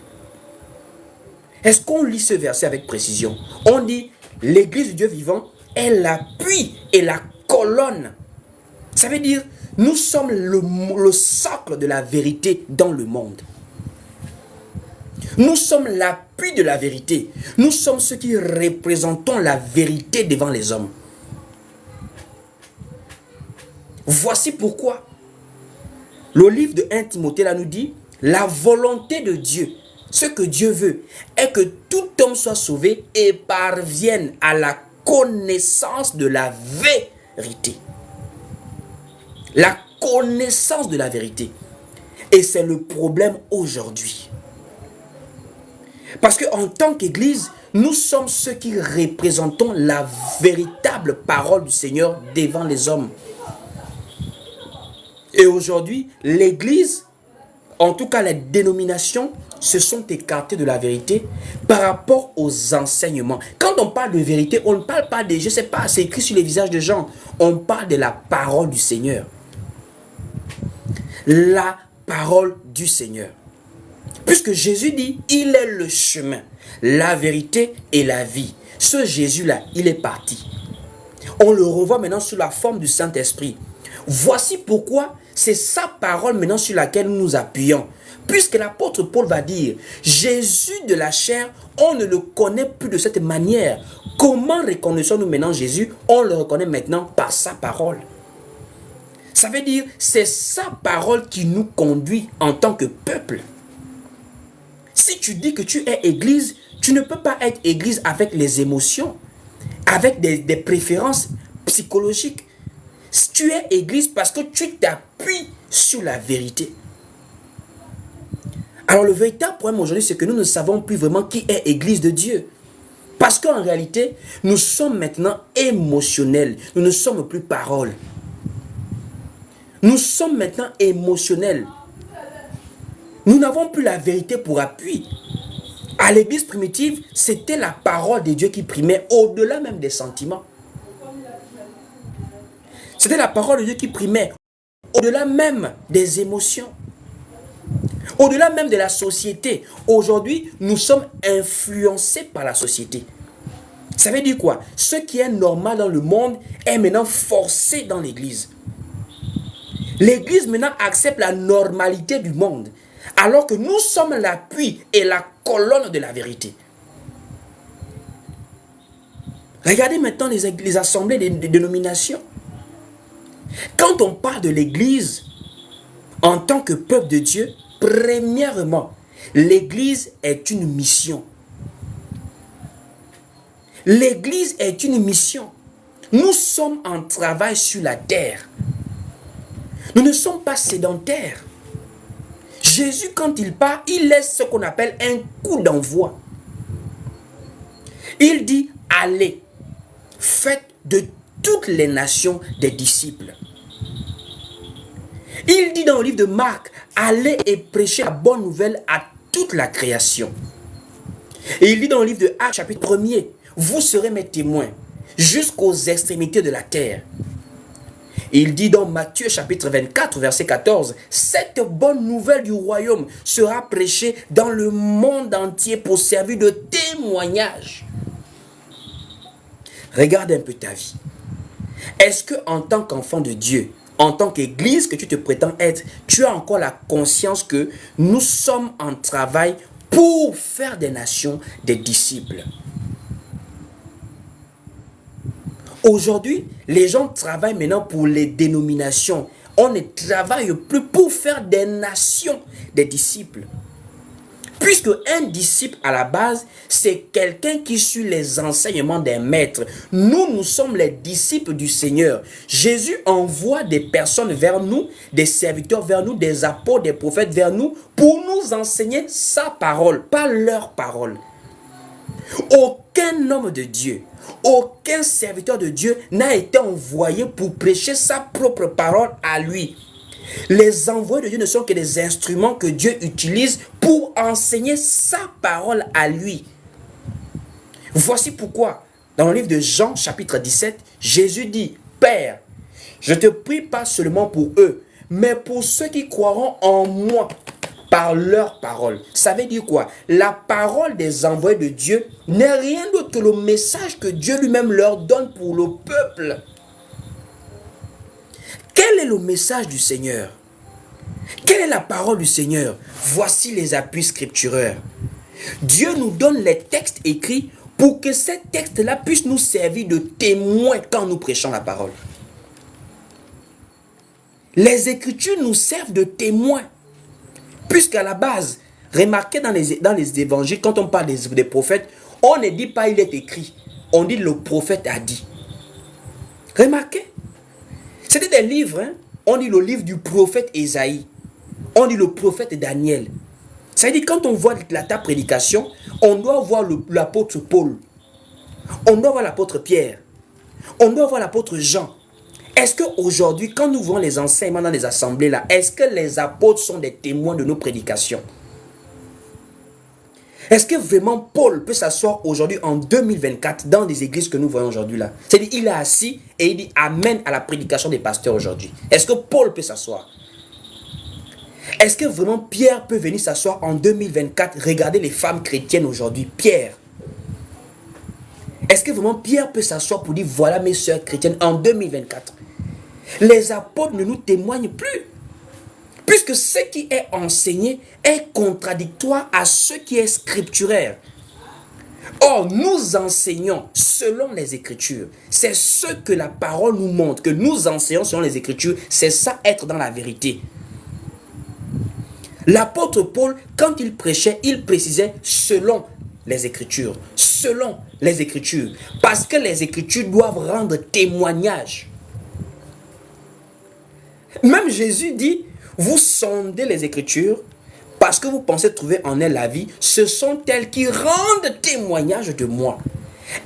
A: Est-ce qu'on lit ce verset avec précision? On dit, l'église du Dieu vivant est l'appui et la colonne. Ça veut dire, nous sommes le socle de la vérité dans le monde. Nous sommes l'appui de la vérité. Nous sommes ceux qui représentons la vérité devant les hommes. Voici pourquoi le livre de 1 Timothée là nous dit, la volonté de Dieu, ce que Dieu veut, est que tout homme soit sauvé et parvienne à la connaissance de la vérité. La connaissance de la vérité. Et c'est le problème aujourd'hui. Parce qu'en tant qu'Église, nous sommes ceux qui représentons la véritable parole du Seigneur devant les hommes. Et aujourd'hui, l'Église, en tout cas les dénominations, se sont écartées de la vérité par rapport aux enseignements. Quand on parle de vérité, on ne parle pas de, je ne sais pas, c'est écrit sur les visages des gens. On parle de la parole du Seigneur. La parole du Seigneur. Puisque Jésus dit, il est le chemin, la vérité et la vie. Ce Jésus-là, il est parti. On le revoit maintenant sous la forme du Saint-Esprit. Voici pourquoi c'est sa parole maintenant sur laquelle nous nous appuyons. Puisque l'apôtre Paul va dire, Jésus de la chair, on ne le connaît plus de cette manière. Comment reconnaissons-nous maintenant Jésus? On le reconnaît maintenant par sa parole. Ça veut dire, c'est sa parole qui nous conduit en tant que peuple. Si tu dis que tu es église, tu ne peux pas être église avec les émotions, avec des préférences psychologiques. Tu es église parce que tu t'appuies sur la vérité. Alors le véritable problème aujourd'hui, c'est que nous ne savons plus vraiment qui est église de Dieu. Parce qu'en réalité, nous sommes maintenant émotionnels. Nous ne sommes plus paroles. Nous sommes maintenant émotionnels. Nous n'avons plus la vérité pour appui. À l'église primitive, c'était la parole de Dieu qui primait au-delà même des sentiments. C'était la parole de Dieu qui primait au-delà même des émotions. Au-delà même de la société, aujourd'hui, nous sommes influencés par la société. Ça veut dire quoi? Ce qui est normal dans le monde est maintenant forcé dans l'église. L'église maintenant accepte la normalité du monde, alors que nous sommes l'appui et la colonne de la vérité. Regardez maintenant les assemblées des dénominations. Quand on parle de l'église en tant que peuple de Dieu, premièrement, l'église est une mission. L'église est une mission. Nous sommes en travail sur la terre. Nous ne sommes pas sédentaires. Jésus, quand il part, il laisse ce qu'on appelle un coup d'envoi. Il dit, allez, faites de toutes les nations des disciples. Il dit dans le livre de Marc, allez et prêchez la bonne nouvelle à toute la création. Et il dit dans le livre de Actes, chapitre 1er, vous serez mes témoins jusqu'aux extrémités de la terre. Et il dit dans Matthieu chapitre 24, verset 14, cette bonne nouvelle du royaume sera prêchée dans le monde entier pour servir de témoignage. Regarde un peu ta vie. Est-ce que en tant qu'enfant de Dieu, en tant qu'église que tu te prétends être, tu as encore la conscience que nous sommes en travail pour faire des nations des disciples? Aujourd'hui, les gens travaillent maintenant pour les dénominations. On ne travaille plus pour faire des nations des disciples. Puisque un disciple à la base, c'est quelqu'un qui suit les enseignements des maîtres. Nous sommes les disciples du Seigneur. Jésus envoie des personnes vers nous, des serviteurs vers nous, des apôtres, des prophètes vers nous, pour nous enseigner sa parole, pas leur parole. Aucun homme de Dieu, aucun serviteur de Dieu n'a été envoyé pour prêcher sa propre parole à lui. Les envoyés de Dieu ne sont que des instruments que Dieu utilise pour enseigner sa parole à lui. Voici pourquoi, dans le livre de Jean, chapitre 17, Jésus dit, Père, je te prie pas seulement pour eux, mais pour ceux qui croiront en moi par leur parole. Ça veut dire quoi? La parole des envoyés de Dieu n'est rien d'autre que le message que Dieu lui-même leur donne pour le peuple. Quel est le message du Seigneur? Quelle est la parole du Seigneur? Voici les appuis scripturaires. Dieu nous donne les textes écrits pour que ces textes-là puissent nous servir de témoins quand nous prêchons la parole. Les Écritures nous servent de témoins. Puisqu'à la base, remarquez dans les évangiles, quand on parle des prophètes, on ne dit pas il est écrit, on dit le prophète a dit. Remarquez. C'était des livres, hein? On dit le livre du prophète Ésaïe. On dit le prophète Daniel. Ça veut dire quand on voit ta prédication, on doit voir l'apôtre Paul. On doit voir l'apôtre Pierre. On doit voir l'apôtre Jean. Est-ce qu'aujourd'hui, quand nous voyons les enseignements dans les assemblées là, est-ce que les apôtres sont des témoins de nos prédications? Est-ce que vraiment Paul peut s'asseoir aujourd'hui en 2024 dans des églises que nous voyons aujourd'hui là? C'est-à-dire il est assis et il dit Amen à la prédication des pasteurs aujourd'hui. Est-ce que Paul peut s'asseoir? Est-ce que vraiment Pierre peut venir s'asseoir en 2024, regarder les femmes chrétiennes aujourd'hui? Pierre. Est-ce que vraiment Pierre peut s'asseoir pour dire voilà mes sœurs chrétiennes en 2024? Les apôtres ne nous témoignent plus. Puisque ce qui est enseigné est contradictoire à ce qui est scripturaire. Or, nous enseignons selon les Écritures. C'est ce que la parole nous montre, que nous enseignons selon les Écritures. C'est ça, être dans la vérité. L'apôtre Paul, quand il prêchait, il précisait selon les Écritures. Selon les Écritures. Parce que les Écritures doivent rendre témoignage. Même Jésus dit, vous sondez les Écritures parce que vous pensez trouver en elles la vie. Ce sont elles qui rendent témoignage de moi.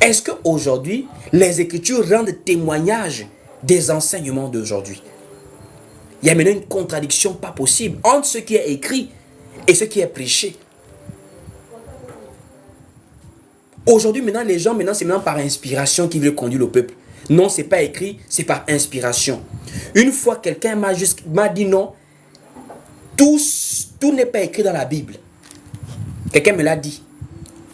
A: Est-ce qu'aujourd'hui, les Écritures rendent témoignage des enseignements d'aujourd'hui? Il y a maintenant une contradiction pas possible entre ce qui est écrit et ce qui est prêché. Aujourd'hui, maintenant, les gens, c'est maintenant par inspiration qu'ils veulent conduire le peuple. Non, ce n'est pas écrit, c'est par inspiration. Une fois, quelqu'un m'a dit non, tout tout n'est pas écrit dans la Bible. Quelqu'un me l'a dit.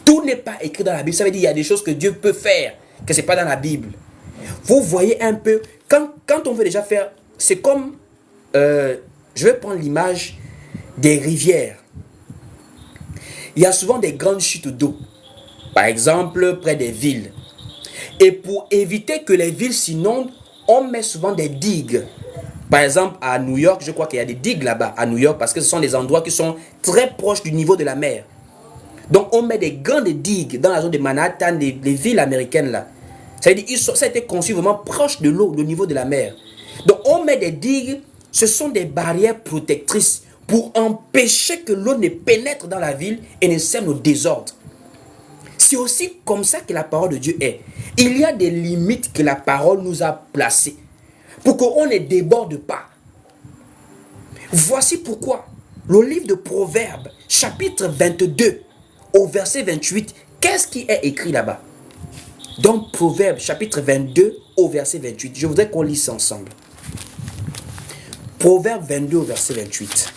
A: Tout n'est pas écrit dans la Bible. Ça veut dire qu'il y a des choses que Dieu peut faire, que ce n'est pas dans la Bible. Vous voyez un peu, quand on veut déjà faire, c'est comme, je vais prendre l'image des rivières. Il y a souvent des grandes chutes d'eau, par exemple près des villes. Et pour éviter que les villes s'inondent, on met souvent des digues. Par exemple, à New York, je crois qu'il y a des digues là-bas, à New York, parce que ce sont des endroits qui sont très proches du niveau de la mer. Donc, on met des grandes digues dans la zone de Manhattan, les villes américaines là. Ça veut dire ça a été conçu vraiment proche de l'eau, le niveau de la mer. Donc, on met des digues, ce sont des barrières protectrices pour empêcher que l'eau ne pénètre dans la ville et ne sème au désordre. C'est aussi comme ça que la parole de Dieu est. Il y a des limites que la parole nous a placées pour qu'on ne déborde pas. Voici pourquoi le livre de Proverbes, chapitre 22, au verset 28, qu'est-ce qui est écrit là-bas? Dans Proverbes, chapitre 22, au verset 28. Je voudrais qu'on lise ça ensemble. Proverbes 22, au verset 28.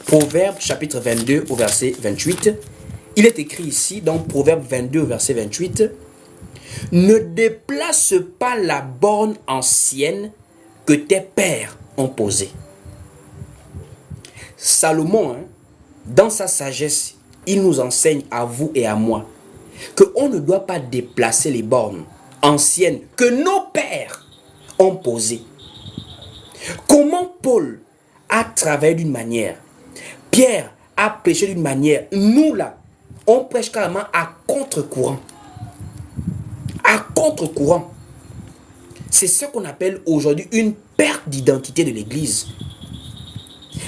A: Proverbes, chapitre 22, au verset 28. Il est écrit ici, dans Proverbes 22, au verset 28. Ne déplace pas la borne ancienne que tes pères ont posée. Salomon, dans sa sagesse, il nous enseigne à vous et à moi qu'on ne doit pas déplacer les bornes anciennes que nos pères ont posées. Comment Paul a travaillé d'une manière, Pierre a prêché d'une manière, nous là, on prêche carrément à contre-courant. À contre-courant. C'est ce qu'on appelle aujourd'hui une perte d'identité de l'Église.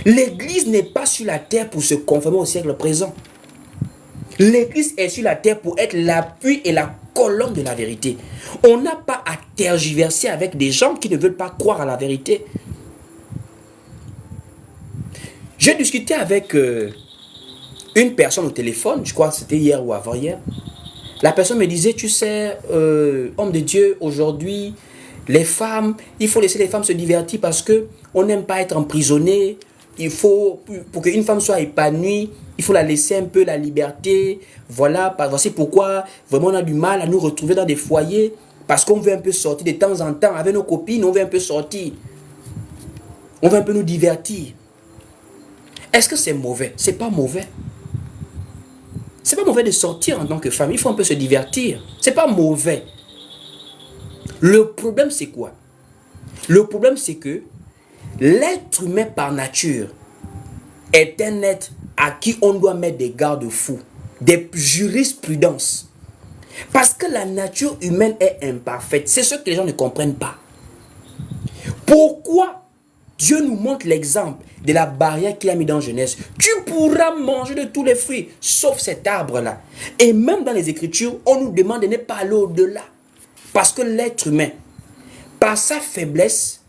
A: L'Église n'est pas sur la terre pour se conformer au siècle présent. L'Église est sur la terre pour être l'appui et la colonne de la vérité. On n'a pas à tergiverser avec des gens qui ne veulent pas croire à la vérité. J'ai discuté avec une personne au téléphone, je crois que c'était hier ou avant-hier. La personne me disait, tu sais, homme de Dieu, aujourd'hui, les femmes, il faut laisser les femmes se divertir parce qu'on n'aime pas être emprisonné. Il faut, pour qu'une femme soit épanouie, il faut la laisser un peu la liberté. Voilà, voici pourquoi vraiment on a du mal à nous retrouver dans des foyers. Parce qu'on veut un peu sortir de temps en temps avec nos copines, on veut un peu sortir. On veut un peu nous divertir. Est-ce que c'est mauvais? C'est pas mauvais. C'est pas mauvais de sortir en tant que femme. Il faut un peu se divertir. C'est pas mauvais. Le problème, c'est quoi? Le problème, c'est que l'être humain par nature est un être à qui on doit mettre des garde-fous, des jurisprudences. Parce que la nature humaine est imparfaite. C'est ce que les gens ne comprennent pas. Pourquoi Dieu nous montre l'exemple de la barrière qu'il a mis dans Genèse? Tu pourras manger de tous les fruits, sauf cet arbre-là. Et même dans les Écritures, on nous demande de ne pas aller au-delà. Parce que l'être humain, par sa faiblesse,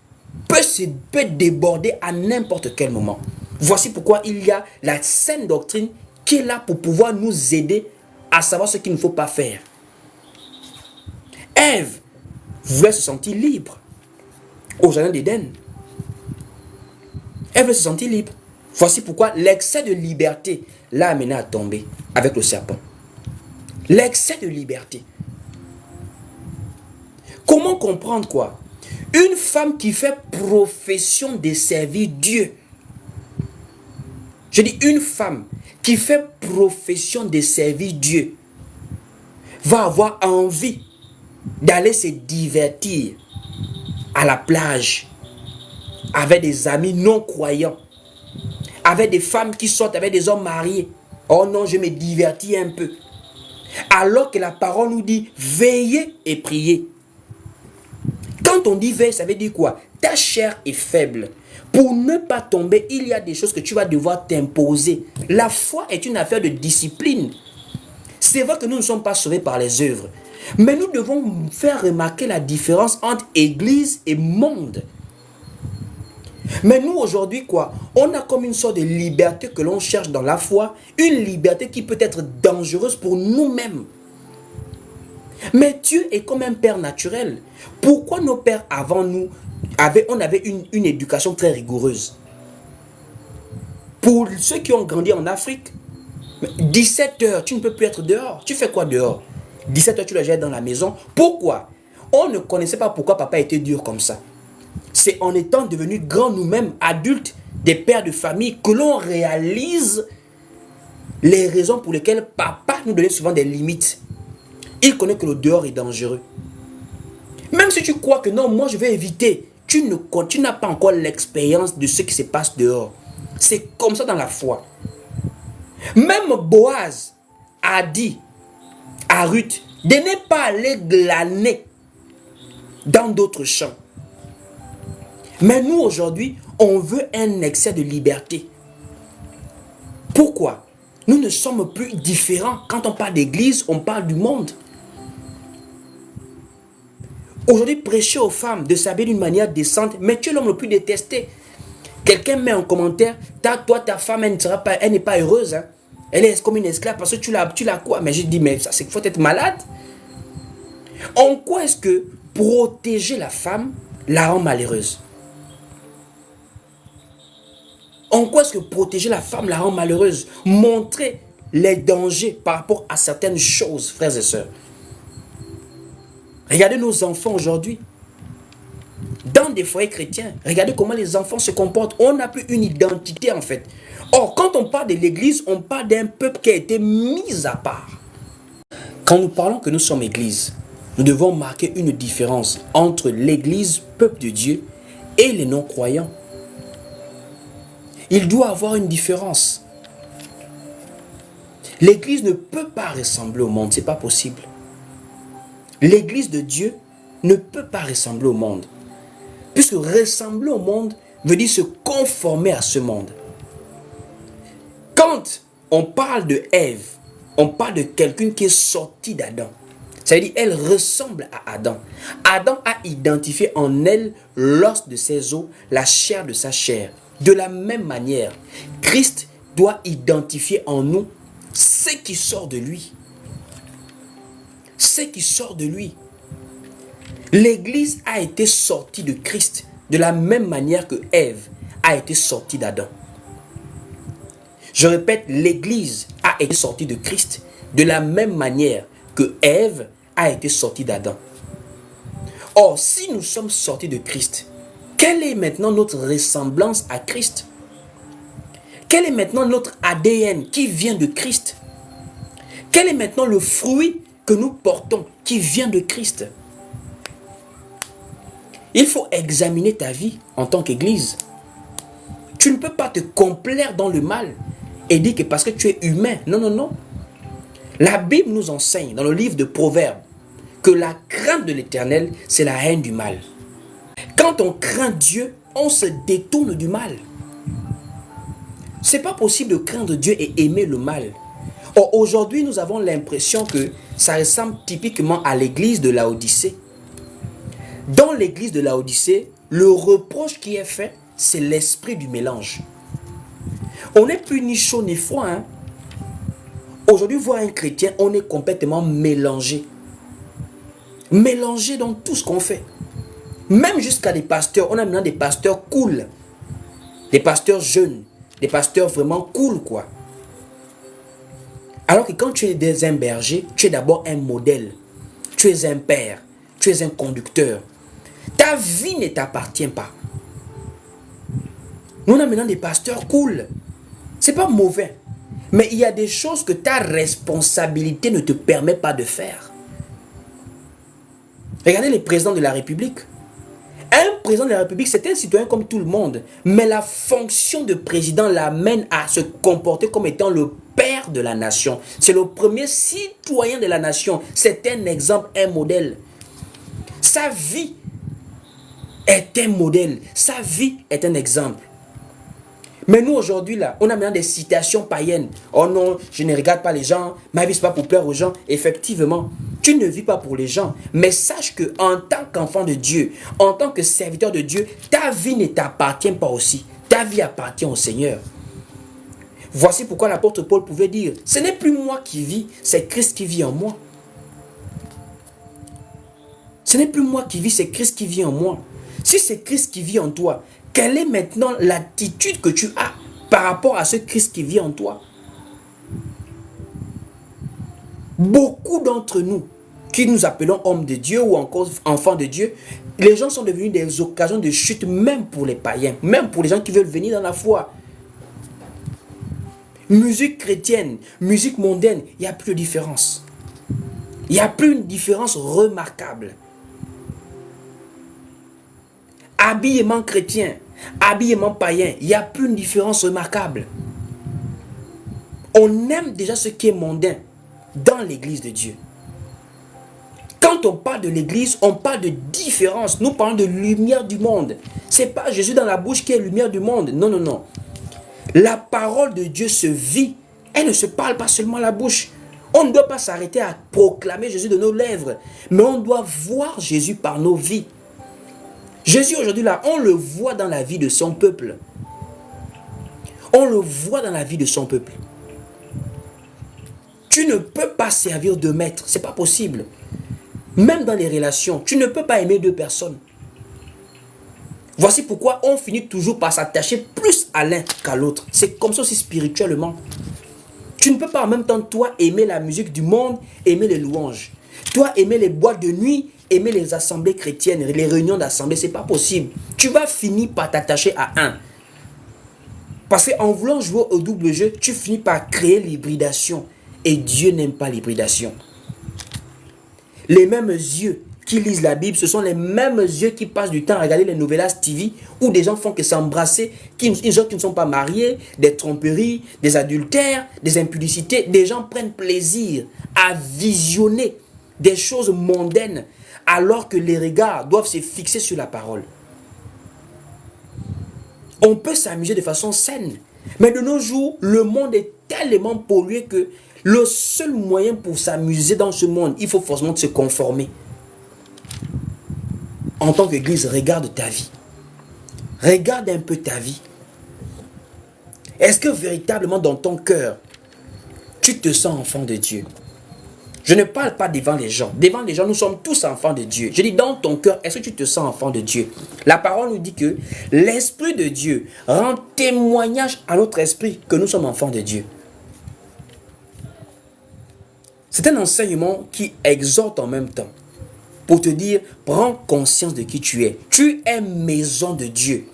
A: peut déborder à n'importe quel moment. Voici pourquoi il y a la saine doctrine qui est là pour pouvoir nous aider à savoir ce qu'il ne faut pas faire. Ève voulait se sentir libre au jardin d'Éden. Elle veut se sentir libre. Voici pourquoi l'excès de liberté l'a amené à tomber avec le serpent. L'excès de liberté. Comment comprendre quoi? Une femme qui fait profession de servir Dieu. Je dis une femme qui fait profession de servir Dieu va avoir envie d'aller se divertir à la plage avec des amis non croyants, avec des femmes qui sortent avec des hommes mariés. Oh non, je me divertis un peu. Alors que la parole nous dit veillez et priez. Quand on dit veille, ça veut dire quoi? Ta chair est faible. Pour ne pas tomber, il y a des choses que tu vas devoir t'imposer. La foi est une affaire de discipline. C'est vrai que nous ne sommes pas sauvés par les œuvres. Mais nous devons faire remarquer la différence entre église et monde. Mais nous aujourd'hui quoi? On a comme une sorte de liberté que l'on cherche dans la foi. Une liberté qui peut être dangereuse pour nous-mêmes. Mais Dieu est comme un père naturel. Pourquoi nos pères avant nous, on avait une éducation très rigoureuse? Pour ceux qui ont grandi en Afrique, 17 heures, tu ne peux plus être dehors. Tu fais quoi dehors? 17 heures, tu la jettes dans la maison. Pourquoi? On ne connaissait pas pourquoi papa était dur comme ça. C'est en étant devenus grands nous-mêmes, adultes, des pères de famille, que l'on réalise les raisons pour lesquelles papa nous donnait souvent des limites. Il connaît que le dehors est dangereux. Même si tu crois que non, moi je vais éviter, tu n'as pas encore l'expérience de ce qui se passe dehors. C'est comme ça dans la foi. Même Boaz a dit à Ruth de ne pas aller glaner dans d'autres champs. Mais nous aujourd'hui, on veut un excès de liberté. Pourquoi? Nous ne sommes plus différents. Quand on parle d'église, on parle du monde. Aujourd'hui, prêcher aux femmes de s'habiller d'une manière décente, mais tu es l'homme le plus détesté. Quelqu'un met en commentaire, toi, ta femme, elle n'est pas heureuse. Hein. Elle est comme une esclave parce que tu l'as quoi? Mais je dis, mais ça, c'est qu'il faut être malade. En quoi est-ce que protéger la femme la rend malheureuse? En quoi est-ce que protéger la femme la rend malheureuse? Montrer les dangers par rapport à certaines choses, frères et sœurs. Regardez nos enfants aujourd'hui. Dans des foyers chrétiens, regardez comment les enfants se comportent. On n'a plus une identité en fait. Or, quand on parle de l'église, on parle d'un peuple qui a été mis à part. Quand nous parlons que nous sommes église, nous devons marquer une différence entre l'église, peuple de Dieu, et les non-croyants. Il doit y avoir une différence. L'église ne peut pas ressembler au monde, ce n'est pas possible. L'église de Dieu ne peut pas ressembler au monde. Puisque ressembler au monde veut dire se conformer à ce monde. Quand on parle de Ève, on parle de quelqu'un qui est sorti d'Adam. Ça veut dire qu'elle ressemble à Adam. Adam a identifié en elle l'os de ses os, la chair de sa chair. De la même manière, Christ doit identifier en nous ce qui sort de lui. Ce qui sort de lui. L'église a été sortie de Christ de la même manière que Ève a été sortie d'Adam. Je répète, l'église a été sortie de Christ de la même manière que Ève a été sortie d'Adam. Or, si nous sommes sortis de Christ, quelle est maintenant notre ressemblance à Christ? Quel est maintenant notre ADN qui vient de Christ? Quel est maintenant le fruit que nous portons qui vient de Christ? Il faut examiner ta vie en tant qu'église. Tu ne peux pas te complaire dans le mal et dire que parce que tu es humain. Non, non, non. La Bible nous enseigne dans le livre de Proverbes que la crainte de l'Éternel, c'est la haine du mal. Quand on craint Dieu, on se détourne du mal. C'est pas possible de craindre Dieu et aimer le mal. Or, aujourd'hui, nous avons l'impression que ça ressemble typiquement à l'église de Laodicée. Dans l'église de Laodicée, le reproche qui est fait, c'est l'esprit du mélange. On n'est plus ni chaud ni froid. Hein? Aujourd'hui, voir un chrétien, on est complètement mélangé. Mélangé dans tout ce qu'on fait. Même jusqu'à des pasteurs, on a maintenant des pasteurs cool. Des pasteurs jeunes. Des pasteurs vraiment cool, quoi. Alors que quand tu es un berger, tu es d'abord un modèle. Tu es un père. Tu es un conducteur. Ta vie ne t'appartient pas. Nous on a maintenant des pasteurs cool. C'est pas mauvais. Mais il y a des choses que ta responsabilité ne te permet pas de faire. Regardez les présidents de la République. Un président de la République, c'est un citoyen comme tout le monde. Mais la fonction de président l'amène à se comporter comme étant le père de la nation. C'est le premier citoyen de la nation. C'est un exemple, un modèle. Sa vie est un modèle. Sa vie est un exemple. Mais nous aujourd'hui là, on a maintenant des citations païennes. Oh non, je ne regarde pas les gens. Ma vie c'est pas pour plaire aux gens. Effectivement, tu ne vis pas pour les gens. Mais sache que en tant qu'enfant de Dieu, en tant que serviteur de Dieu, ta vie ne t'appartient pas aussi. Ta vie appartient au Seigneur. Voici pourquoi l'apôtre Paul pouvait dire, ce n'est plus moi qui vis, c'est Christ qui vit en moi. Ce n'est plus moi qui vis, c'est Christ qui vit en moi. Si c'est Christ qui vit en toi, quelle est maintenant l'attitude que tu as par rapport à ce Christ qui vit en toi. Beaucoup d'entre nous, qui nous appelons hommes de Dieu ou encore enfants de Dieu, les gens sont devenus des occasions de chute, même pour les païens, même pour les gens qui veulent venir dans la foi. Musique chrétienne, musique mondaine, il n'y a plus de différence. Il n'y a plus une différence remarquable. Habillement chrétien, habillement païen, il n'y a plus une différence remarquable. On aime déjà ce qui est mondain dans l'église de Dieu. Quand on parle de l'église, on parle de différence. Nous parlons de lumière du monde. Ce n'est pas Jésus dans la bouche qui est lumière du monde. Non, non, non. La parole de Dieu se vit. Elle ne se parle pas seulement à la bouche. On ne doit pas s'arrêter à proclamer Jésus de nos lèvres. Mais on doit voir Jésus par nos vies. Jésus aujourd'hui là, on le voit dans la vie de son peuple. On le voit dans la vie de son peuple. Tu ne peux pas servir de maître. Ce n'est pas possible. Même dans les relations, tu ne peux pas aimer deux personnes. Voici pourquoi on finit toujours par s'attacher plus à l'un qu'à l'autre. C'est comme ça aussi spirituellement. Tu ne peux pas en même temps, toi, aimer la musique du monde, aimer les louanges. Toi, aimer les boîtes de nuit, aimer les assemblées chrétiennes, les réunions d'assemblée, c'est pas possible. Tu vas finir par t'attacher à un. Parce qu'en voulant jouer au double jeu, tu finis par créer l'hybridation. Et Dieu n'aime pas l'hybridation. Les mêmes yeux qui lisent la Bible, ce sont les mêmes yeux qui passent du temps à regarder les novellas TV où des gens font que s'embrasser, des gens qui ne sont pas mariés, des tromperies, des adultères, des impudicités. Des gens prennent plaisir à visionner des choses mondaines alors que les regards doivent se fixer sur la parole. On peut s'amuser de façon saine, mais de nos jours, le monde est tellement pollué que le seul moyen pour s'amuser dans ce monde, il faut forcément se conformer. En tant qu'église, regarde ta vie. Regarde un peu ta vie. Est-ce que véritablement dans ton cœur, tu te sens enfant de Dieu? Je ne parle pas devant les gens. Devant les gens, nous sommes tous enfants de Dieu. Je dis dans ton cœur, est-ce que tu te sens enfant de Dieu? La parole nous dit que l'Esprit de Dieu rend témoignage à notre esprit que nous sommes enfants de Dieu. C'est un enseignement qui exhorte en même temps pour te dire, prends conscience de qui tu es. Tu es maison de Dieu.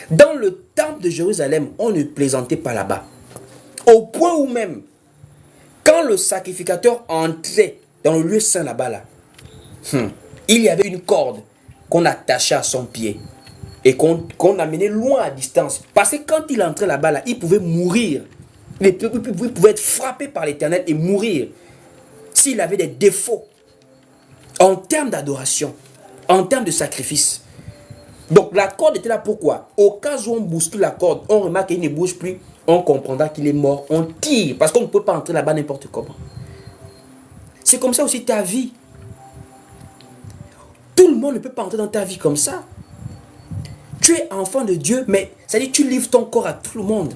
A: Dans le temple de Jérusalem, on ne plaisantait pas là-bas. Au point où même, quand le sacrificateur entrait dans le lieu saint là-bas, il y avait une corde qu'on attachait à son pied et qu'on amenait loin à distance. Parce que quand il entrait là-bas, il pouvait mourir. Il pouvait être frappé par l'Éternel et mourir s'il avait des défauts en termes d'adoration, en termes de sacrifice. Donc la corde était là pourquoi? Au cas où on bouscule la corde, on remarque qu'il ne bouge plus, on comprendra qu'il est mort, on tire, parce qu'on ne peut pas entrer là-bas n'importe comment. C'est comme ça aussi ta vie. Tout le monde ne peut pas entrer dans ta vie comme ça. Tu es enfant de Dieu, mais ça dit tu livres ton corps à tout le monde.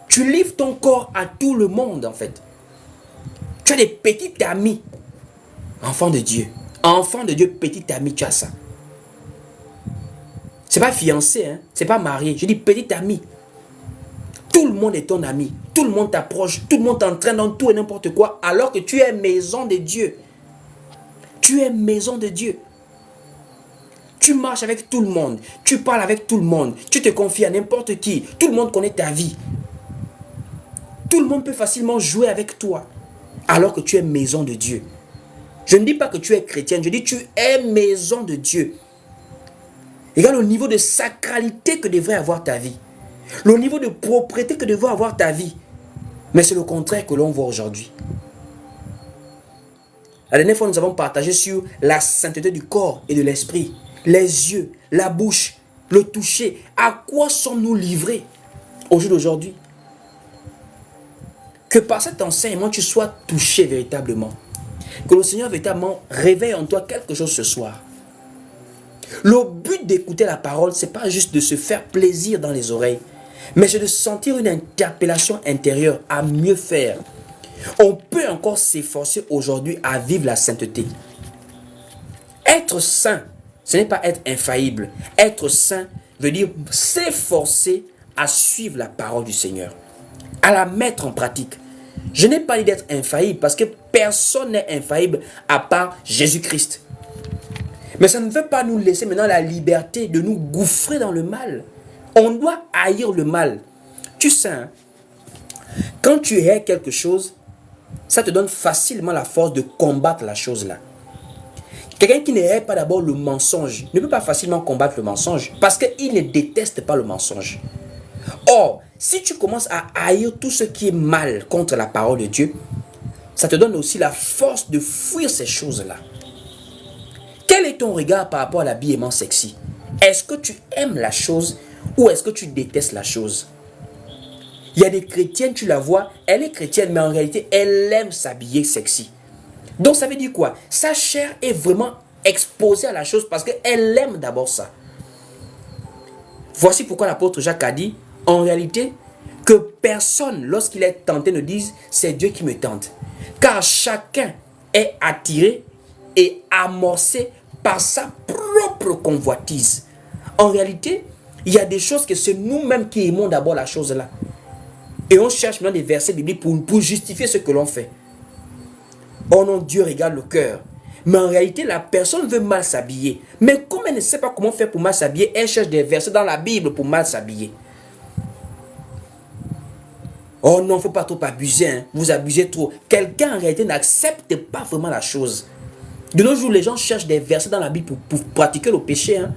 A: Tu livres ton corps à tout le monde en fait. Tu as des petits amis. Enfant de Dieu. Enfant de Dieu, petit ami, tu as ça. C'est pas fiancé, hein? C'est pas marié. Je dis petit ami. Tout le monde est ton ami. Tout le monde t'approche. Tout le monde t'entraîne dans tout et n'importe quoi. Alors que tu es maison de Dieu. Tu es maison de Dieu. Tu marches avec tout le monde. Tu parles avec tout le monde. Tu te confies à n'importe qui. Tout le monde connaît ta vie. Tout le monde peut facilement jouer avec toi. Alors que tu es maison de Dieu. Je ne dis pas que tu es chrétienne, je dis que tu es maison de Dieu. Regarde le niveau de sacralité que devrait avoir ta vie. Le niveau de propriété que devrait avoir ta vie. Mais c'est le contraire que l'on voit aujourd'hui. La dernière fois, nous avons partagé sur la sainteté du corps et de l'esprit. Les yeux, la bouche, le toucher. À quoi sommes-nous livrés au jour d'aujourd'hui? Que par cet enseignement, tu sois touché véritablement. Que le Seigneur véritablement réveille en toi quelque chose ce soir. Le but d'écouter la parole, ce n'est pas juste de se faire plaisir dans les oreilles, mais c'est de sentir une interpellation intérieure à mieux faire. On peut encore s'efforcer aujourd'hui à vivre la sainteté. Être saint, ce n'est pas être infaillible. Être saint veut dire s'efforcer à suivre la parole du Seigneur, à la mettre en pratique. Je n'ai pas dit d'être infaillible parce que personne n'est infaillible à part Jésus-Christ. Mais ça ne veut pas nous laisser maintenant la liberté de nous gouffrer dans le mal. On doit haïr le mal. Tu sais, hein, quand tu hais quelque chose, ça te donne facilement la force de combattre la chose là. Quelqu'un qui ne hait pas d'abord le mensonge ne peut pas facilement combattre le mensonge parce qu'il ne déteste pas le mensonge. Or, si tu commences à haïr tout ce qui est mal contre la parole de Dieu, ça te donne aussi la force de fuir ces choses-là. Quel est ton regard par rapport à l'habillement sexy? Est-ce que tu aimes la chose ou est-ce que tu détestes la chose? Il y a des chrétiennes, tu la vois, elle est chrétienne, mais en réalité, elle aime s'habiller sexy. Donc ça veut dire quoi? Sa chair est vraiment exposée à la chose parce qu'elle aime d'abord ça. Voici pourquoi l'apôtre Jacques a dit, en réalité, que personne, lorsqu'il est tenté, ne dise « c'est Dieu qui me tente ». Car chacun est attiré et amorcé par sa propre convoitise. En réalité, il y a des choses que c'est nous-mêmes qui aimons d'abord la chose là. Et on cherche maintenant des versets bibliques pour justifier ce que l'on fait. Oh non, Dieu regarde le cœur. Mais en réalité, la personne veut mal s'habiller. Mais comme elle ne sait pas comment faire pour mal s'habiller, elle cherche des versets dans la Bible pour mal s'habiller. Oh non, il ne faut pas trop abuser. Hein. Vous abusez trop. Quelqu'un en réalité n'accepte pas vraiment la chose. De nos jours, les gens cherchent des versets dans la Bible pour pratiquer le péché. Hein.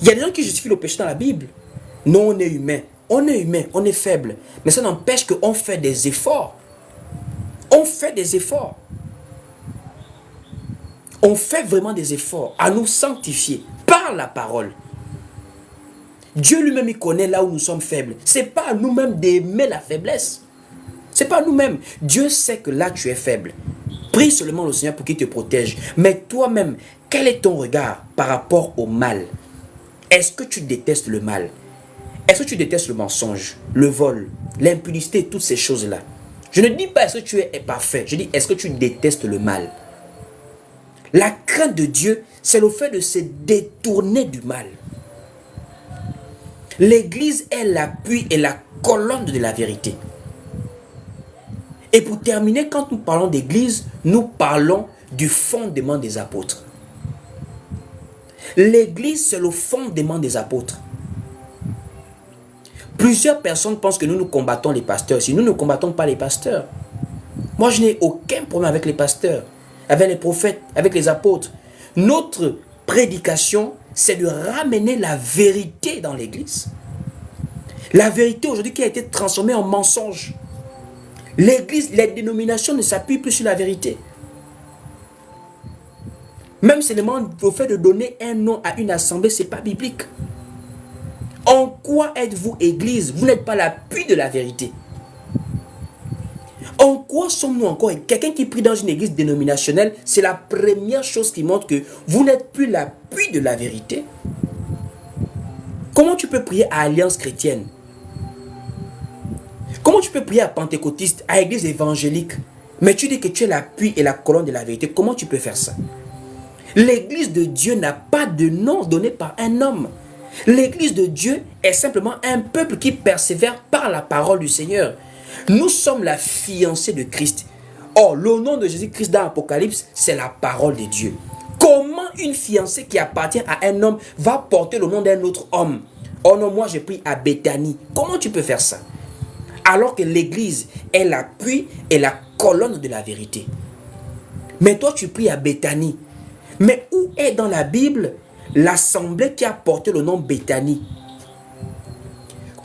A: Il y a des gens qui justifient le péché dans la Bible. Non, on est humain. On est humain, on est faible. Mais ça n'empêche qu'on fait des efforts. On fait des efforts. On fait vraiment des efforts à nous sanctifier par la parole. Dieu lui-même, il connaît là où nous sommes faibles. Ce n'est pas à nous-mêmes d'aimer la faiblesse. Ce n'est pas à nous-mêmes. Dieu sait que là, tu es faible. Prie seulement le Seigneur pour qu'il te protège. Mais toi-même, quel est ton regard par rapport au mal? Est-ce que tu détestes le mal? Est-ce que tu détestes le mensonge, le vol, l'impudicité, toutes ces choses-là? Je ne dis pas est-ce que tu es parfait. Je dis est-ce que tu détestes le mal? La crainte de Dieu, c'est le fait de se détourner du mal. L'Église est l'appui et la colonne de la vérité. Et pour terminer, quand nous parlons d'Église, nous parlons du fondement des apôtres. L'Église, c'est le fondement des apôtres. Plusieurs personnes pensent que nous combattons les pasteurs. Si nous ne combattons pas les pasteurs. Moi, je n'ai aucun problème avec les pasteurs, avec les prophètes, avec les apôtres. Notre prédication, c'est de ramener la vérité dans l'Église. La vérité aujourd'hui qui a été transformée en mensonge. L'Église, les dénominations ne s'appuient plus sur la vérité. Même seulement le fait de donner un nom à une assemblée, ce n'est pas biblique. En quoi êtes-vous Église? Vous n'êtes pas l'appui de la vérité. En quoi sommes-nous encore? Quelqu'un qui prie dans une église dénominationnelle, c'est la première chose qui montre que vous n'êtes plus l'appui de la vérité. Comment tu peux prier à Alliance chrétienne? Comment tu peux prier à Pentecôtiste, à église évangélique, mais tu dis que tu es l'appui et la colonne de la vérité? Comment tu peux faire ça? L'église de Dieu n'a pas de nom donné par un homme. L'église de Dieu est simplement un peuple qui persévère par la parole du Seigneur. Nous sommes la fiancée de Christ. Or, le nom de Jésus-Christ dans l'Apocalypse, c'est la parole de Dieu. Comment une fiancée qui appartient à un homme va porter le nom d'un autre homme? Oh non, moi j'ai pris à Béthanie. Comment tu peux faire ça? Alors que l'église est l'appui et la colonne de la vérité. Mais toi tu pries à Béthanie. Mais où est dans la Bible l'assemblée qui a porté le nom Béthanie?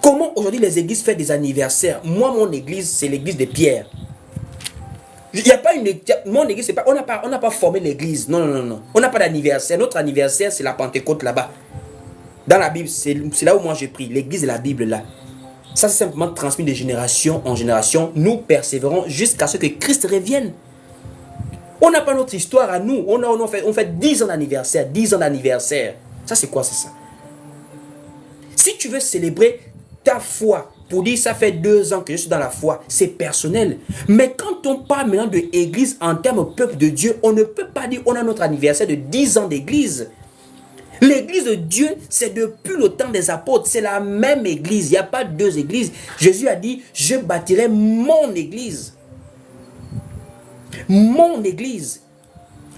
A: Comment aujourd'hui les églises font des anniversaires? Moi, mon église, c'est l'église de Pierre. Il n'y a pas une église, mon église, c'est pas, on n'a pas formé l'église. Non, non, non, non. On n'a pas d'anniversaire. Notre anniversaire, c'est la Pentecôte là-bas. Dans la Bible, c'est là où moi j'ai pris. L'église de la Bible là. Ça, c'est simplement transmis de génération en génération. Nous persévérons jusqu'à ce que Christ revienne. On n'a pas notre histoire à nous. On fait 10 ans d'anniversaire. 10 ans d'anniversaire. Ça, c'est quoi, c'est ça? Si tu veux célébrer ta foi, pour dire ça fait 2 ans que je suis dans la foi, c'est personnel. Mais quand on parle maintenant de église en termes peuple de Dieu, on ne peut pas dire on a notre anniversaire de 10 ans d'église. L'église de Dieu, c'est depuis le temps des apôtres. C'est la même église. Il n'y a pas deux églises. Jésus a dit, je bâtirai mon église. Mon église.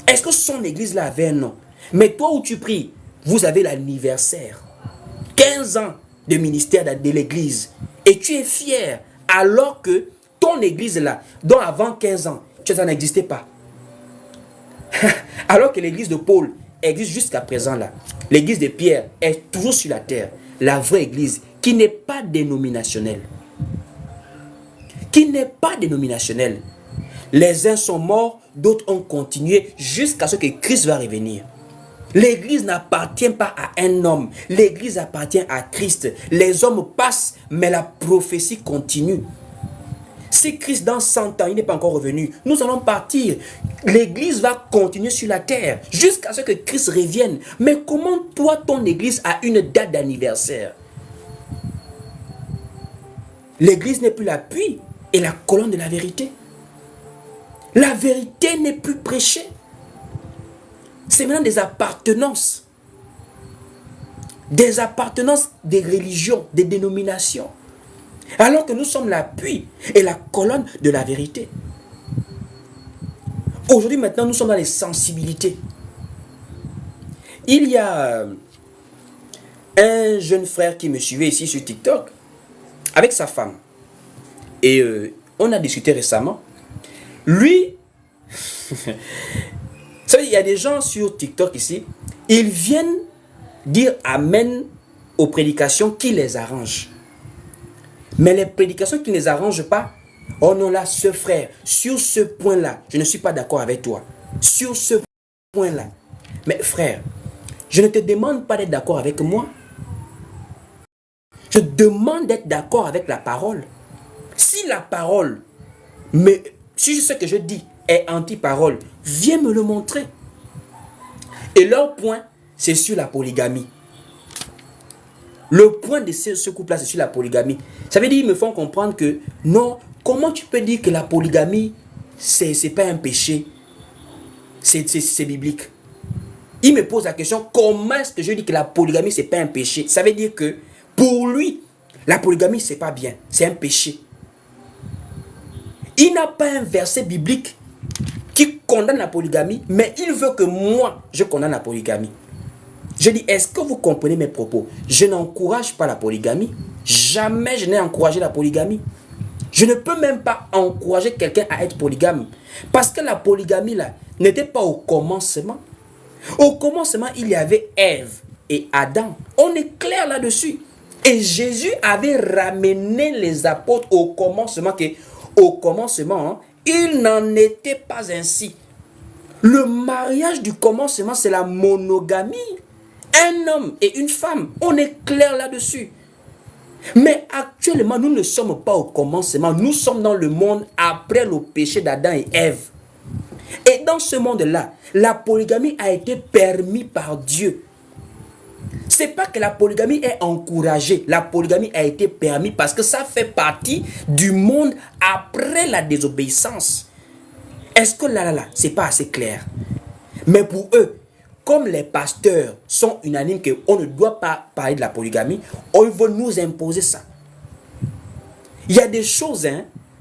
A: Est-ce que son église là avait un nom? Mais toi où tu pries, vous avez l'anniversaire. 15 ans de ministère de l'église. Et tu es fier. Alors que ton église là, dont avant 15 ans, ça n'existait pas. Alors que l'église de Paul existe jusqu'à présent là. L'église de Pierre est toujours sur la terre. La vraie église qui n'est pas dénominationnelle. Qui n'est pas dénominationnelle. Les uns sont morts, d'autres ont continué jusqu'à ce que Christ va revenir. L'église n'appartient pas à un homme. L'église appartient à Christ. Les hommes passent, mais la prophétie continue. Si Christ dans 100 ans, il n'est pas encore revenu, nous allons partir. L'église va continuer sur la terre jusqu'à ce que Christ revienne. Mais comment toi, ton église a une date d'anniversaire? L'église n'est plus l'appui et la colonne de la vérité. La vérité n'est plus prêchée. C'est maintenant des appartenances. Des appartenances des religions, des dénominations. Alors que nous sommes l'appui et la colonne de la vérité. Aujourd'hui, maintenant, nous sommes dans les sensibilités. Il y a un jeune frère qui me suivait ici sur TikTok avec sa femme. Et on a discuté récemment. Lui, vous savez, il y a des gens sur TikTok ici, ils viennent dire Amen aux prédications qui les arrangent. Mais les prédications qui ne les arrangent pas, oh non là, ce frère, sur ce point-là, je ne suis pas d'accord avec toi. Sur ce point-là. Mais frère, je ne te demande pas d'être d'accord avec moi. Je demande d'être d'accord avec la parole. Si la parole, si ce que je dis est anti-parole, viens me le montrer. Et leur point, c'est sur la polygamie. Le point de ce couple-là, c'est sur la polygamie. Ça veut dire qu'ils me font comprendre que non, comment tu peux dire que la polygamie, c'est pas un péché? C'est biblique. Il me pose la question, comment est-ce que je dis que la polygamie, c'est pas un péché? Ça veut dire que pour lui, la polygamie, c'est pas bien, c'est un péché. Il n'a pas un verset biblique qui condamne la polygamie, mais il veut que moi, je condamne la polygamie. Je dis, est-ce que vous comprenez mes propos? Je n'encourage pas la polygamie. Jamais je n'ai encouragé la polygamie. Je ne peux même pas encourager quelqu'un à être polygame. Parce que la polygamie, là, n'était pas au commencement. Au commencement, il y avait Ève et Adam. On est clair là-dessus. Et Jésus avait ramené les apôtres au commencement. Au commencement, il n'en était pas ainsi. Le mariage du commencement, c'est la monogamie. Un homme et une femme, on est clair là-dessus. Mais actuellement, nous ne sommes pas au commencement. Nous sommes dans le monde après le péché d'Adam et Ève. Et dans ce monde-là, la polygamie a été permise par Dieu. C'est pas que la polygamie est encouragée. La polygamie a été permise parce que ça fait partie du monde après la désobéissance. Est-ce que là, c'est pas assez clair? Mais pour eux, comme les pasteurs sont unanimes qu'on ne doit pas parler de la polygamie, on veut nous imposer ça. Il y a des choses,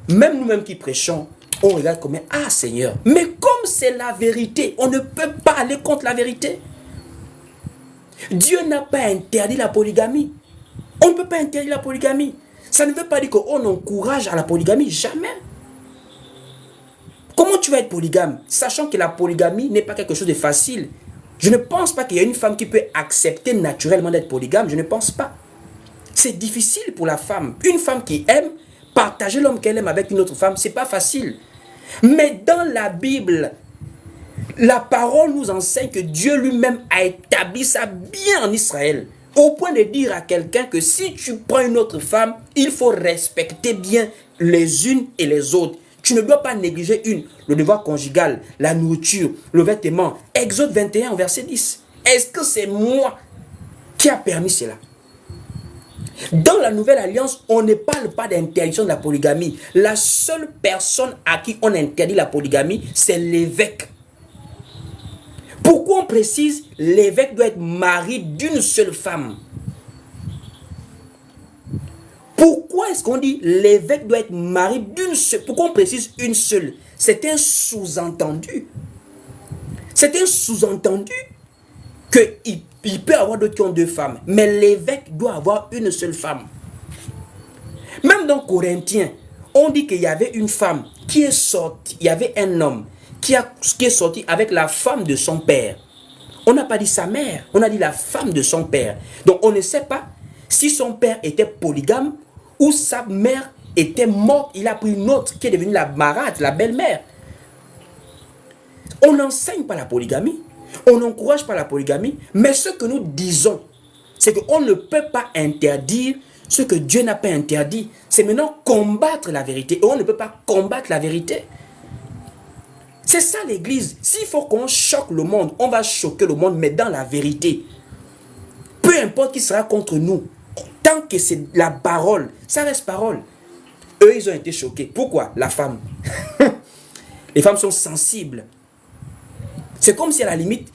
A: même nous-mêmes qui prêchons, on regarde comme, ah Seigneur, mais comme c'est la vérité, on ne peut pas aller contre la vérité. Dieu n'a pas interdit la polygamie. On ne peut pas interdire la polygamie. Ça ne veut pas dire qu'on encourage à la polygamie, jamais. Comment tu vas être polygame, sachant que la polygamie n'est pas quelque chose de facile? Je ne pense pas qu'il y ait une femme qui peut accepter naturellement d'être polygame. Je ne pense pas. C'est difficile pour la femme. Une femme qui aime, partager l'homme qu'elle aime avec une autre femme, c'est pas facile. Mais dans la Bible, la parole nous enseigne que Dieu lui-même a établi ça bien en Israël. Au point de dire à quelqu'un que si tu prends une autre femme, il faut respecter bien les unes et les autres. Tu ne dois pas négliger le devoir conjugal, la nourriture, le vêtement. Exode 21, verset 10. Est-ce que c'est moi qui a permis cela? Dans la nouvelle alliance, on ne parle pas d'interdiction de la polygamie. La seule personne à qui on interdit la polygamie, c'est l'évêque. Pourquoi on précise l'évêque doit être mari d'une seule femme? Pourquoi est-ce qu'on dit l'évêque doit être mari d'une seule? Pourquoi on précise une seule? C'est un sous-entendu. C'est un sous-entendu qu'il peut avoir d'autres qui ont deux femmes. Mais l'évêque doit avoir une seule femme. Même dans Corinthiens, on dit qu'il y avait une femme qui est sortie. Il y avait un homme qui est sorti avec la femme de son père. On n'a pas dit sa mère, on a dit la femme de son père. Donc on ne sait pas si son père était polygame ou sa mère était morte. Il a pris une autre qui est devenue la marâtre, la belle-mère. On n'enseigne pas la polygamie, on n'encourage pas la polygamie, mais ce que nous disons, c'est qu'on ne peut pas interdire ce que Dieu n'a pas interdit. C'est maintenant combattre la vérité. Et on ne peut pas combattre la vérité. C'est ça l'église. S'il faut qu'on choque le monde, on va choquer le monde, mais dans la vérité. Peu importe qui sera contre nous, tant que c'est la parole, ça reste parole. Eux, ils ont été choqués. Pourquoi? La femme. Les femmes sont sensibles. C'est comme si à la limite,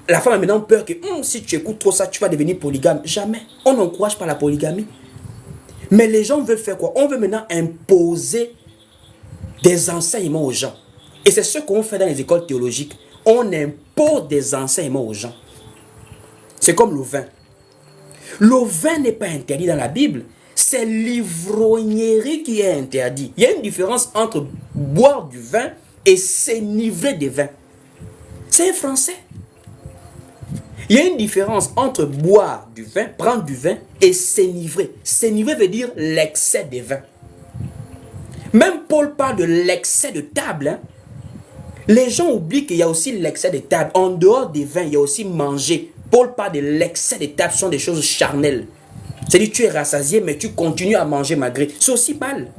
A: la femme a maintenant peur que si tu écoutes trop ça, tu vas devenir polygame. Jamais. On n'encourage pas la polygamie. Mais les gens veulent faire quoi? On veut maintenant imposer des enseignements aux gens. Et c'est ce qu'on fait dans les écoles théologiques. On impose des enseignements aux gens. C'est comme le vin. Le vin n'est pas interdit dans la Bible. C'est l'ivrognerie qui est interdit. Il y a une différence entre boire du vin et s'enivrer des vins. C'est un français. Il y a une différence entre boire du vin, prendre du vin et s'enivrer. S'enivrer veut dire l'excès des vins. Même Paul parle de l'excès de table. Hein. Les gens oublient qu'il y a aussi l'excès de table. En dehors des vins, il y a aussi manger. Paul parle de l'excès de table, ce sont des choses charnelles. C'est-à-dire tu es rassasié, mais tu continues à manger malgré. C'est aussi mal.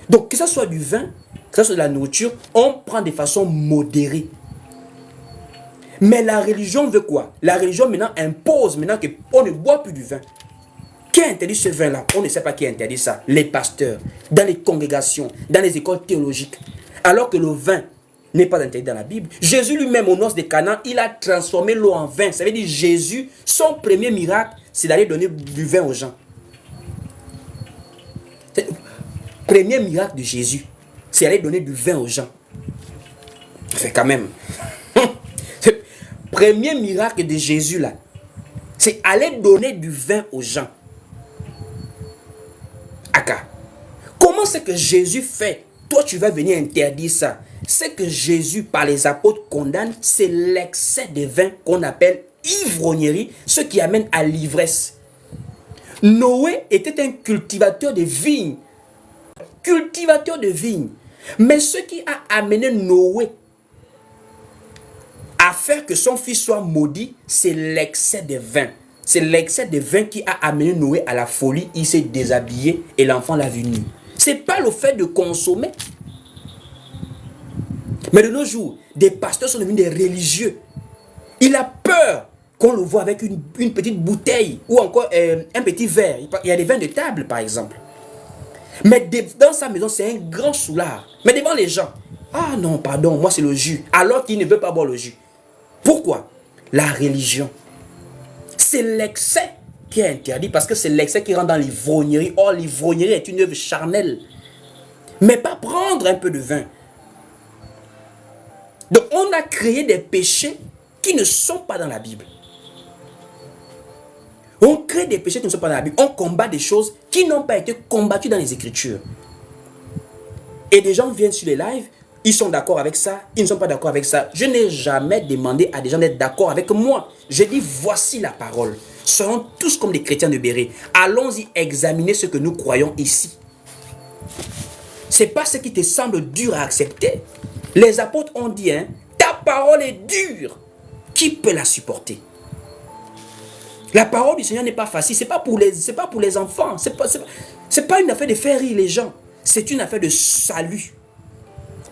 A: Donc, que ce soit du vin, que ce soit de la nourriture, on prend de façon modérée. Mais la religion veut quoi? La religion maintenant impose maintenant qu'on ne boit plus du vin. Qui a interdit ce vin-là? On ne sait pas qui a interdit ça. Les pasteurs, dans les congrégations, dans les écoles théologiques. Alors que le vin n'est pas interdit dans la Bible. Jésus lui-même, aux noces de Cana, il a transformé l'eau en vin. Ça veut dire Jésus, son premier miracle, c'est d'aller donner du vin aux gens. Le premier miracle de Jésus, c'est d'aller donner du vin aux gens. C'est quand même... Premier miracle de Jésus là, c'est aller donner du vin aux gens. Aka. Comment c'est que Jésus fait? Toi tu vas venir interdire ça. Ce que Jésus par les apôtres condamne, c'est l'excès de vin qu'on appelle ivrognerie, ce qui amène à l'ivresse. Noé était un cultivateur de vignes. Cultivateur de vignes. Mais ce qui a amené Noé à faire que son fils soit maudit, c'est l'excès de vin. C'est l'excès de vin qui a amené Noé à la folie. Il s'est déshabillé et l'enfant l'a vu nu. Ce n'est pas le fait de consommer. Mais de nos jours, des pasteurs sont devenus des religieux. Il a peur qu'on le voit avec une petite bouteille ou encore un petit verre. Il y a des vins de table, par exemple. Mais dans sa maison, c'est un grand soulard. Mais devant les gens, ah non, pardon, moi c'est le jus. Alors qu'il ne veut pas boire le jus. Pourquoi? La religion. C'est l'excès qui est interdit parce que c'est l'excès qui rentre dans l'ivrognerie. Or, l'ivrognerie est une œuvre charnelle. Mais pas prendre un peu de vin. Donc, on a créé des péchés qui ne sont pas dans la Bible. On crée des péchés qui ne sont pas dans la Bible. On combat des choses qui n'ont pas été combattues dans les Écritures. Et des gens viennent sur les lives, ils sont d'accord avec ça, ils ne sont pas d'accord avec ça. Je n'ai jamais demandé à des gens d'être d'accord avec moi. Je dis, voici la parole. Soyons tous comme des chrétiens de Béret. Allons-y examiner ce que nous croyons ici. Ce n'est pas ce qui te semble dur à accepter. Les apôtres ont dit, hein, ta parole est dure. Qui peut la supporter? La parole du Seigneur n'est pas facile. Ce n'est pas pour les enfants. C'est pas une affaire de faire rire les gens. C'est une affaire de salut.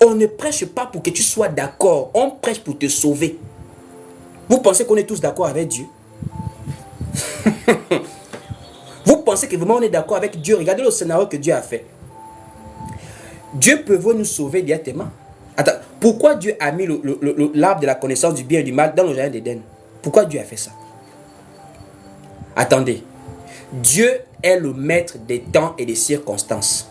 A: On ne prêche pas pour que tu sois d'accord. On prêche pour te sauver. Vous pensez qu'on est tous d'accord avec Dieu? Vous pensez que vraiment on est d'accord avec Dieu? Regardez le scénario que Dieu a fait. Dieu peut nous sauver directement. Attends, Pourquoi Dieu a mis l'arbre de la connaissance du bien et du mal dans le jardin d'Éden? Pourquoi Dieu a fait ça? Attendez. Dieu est le maître des temps et des circonstances.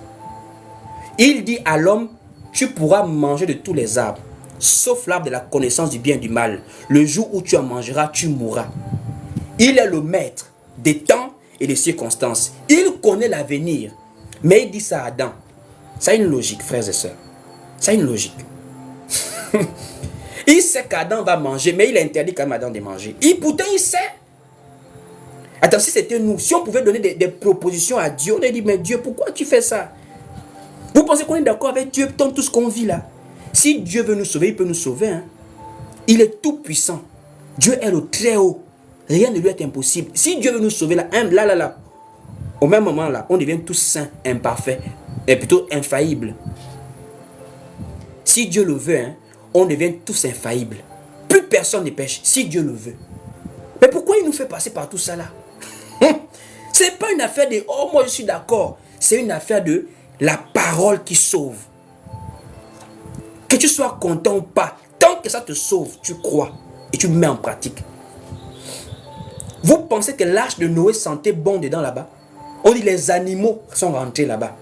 A: Il dit à l'homme, tu pourras manger de tous les arbres, sauf l'arbre de la connaissance du bien et du mal. Le jour où tu en mangeras, tu mourras. Il est le maître des temps et des circonstances. Il connaît l'avenir. Mais il dit ça à Adam. Ça a une logique, frères et sœurs. Ça a une logique. Il sait qu'Adam va manger, mais il interdit quand même à Adam de manger. Pourtant, il sait. Attends, si c'était nous, si on pouvait donner des propositions à Dieu, on aurait dit, mais Dieu, pourquoi tu fais ça? Vous pensez qu'on est d'accord avec Dieu dans tout ce qu'on vit là? Si Dieu veut nous sauver, il peut nous sauver. Hein? Il est tout puissant. Dieu est le très haut. Rien ne lui est impossible. Si Dieu veut nous sauver là, au même moment là, on devient tous saints, imparfaits, et plutôt infaillibles. Si Dieu le veut, hein, on devient tous infaillibles. Plus personne ne pêche, si Dieu le veut. Mais pourquoi il nous fait passer par tout ça là? Ce n'est pas une affaire de « oh, moi je suis d'accord ». C'est une affaire de la parole qui sauve. Que tu sois content ou pas, tant que ça te sauve, tu crois et tu le mets en pratique. Vous pensez que l'arche de Noé sentait bon dedans là-bas? On dit les animaux sont rentrés là-bas.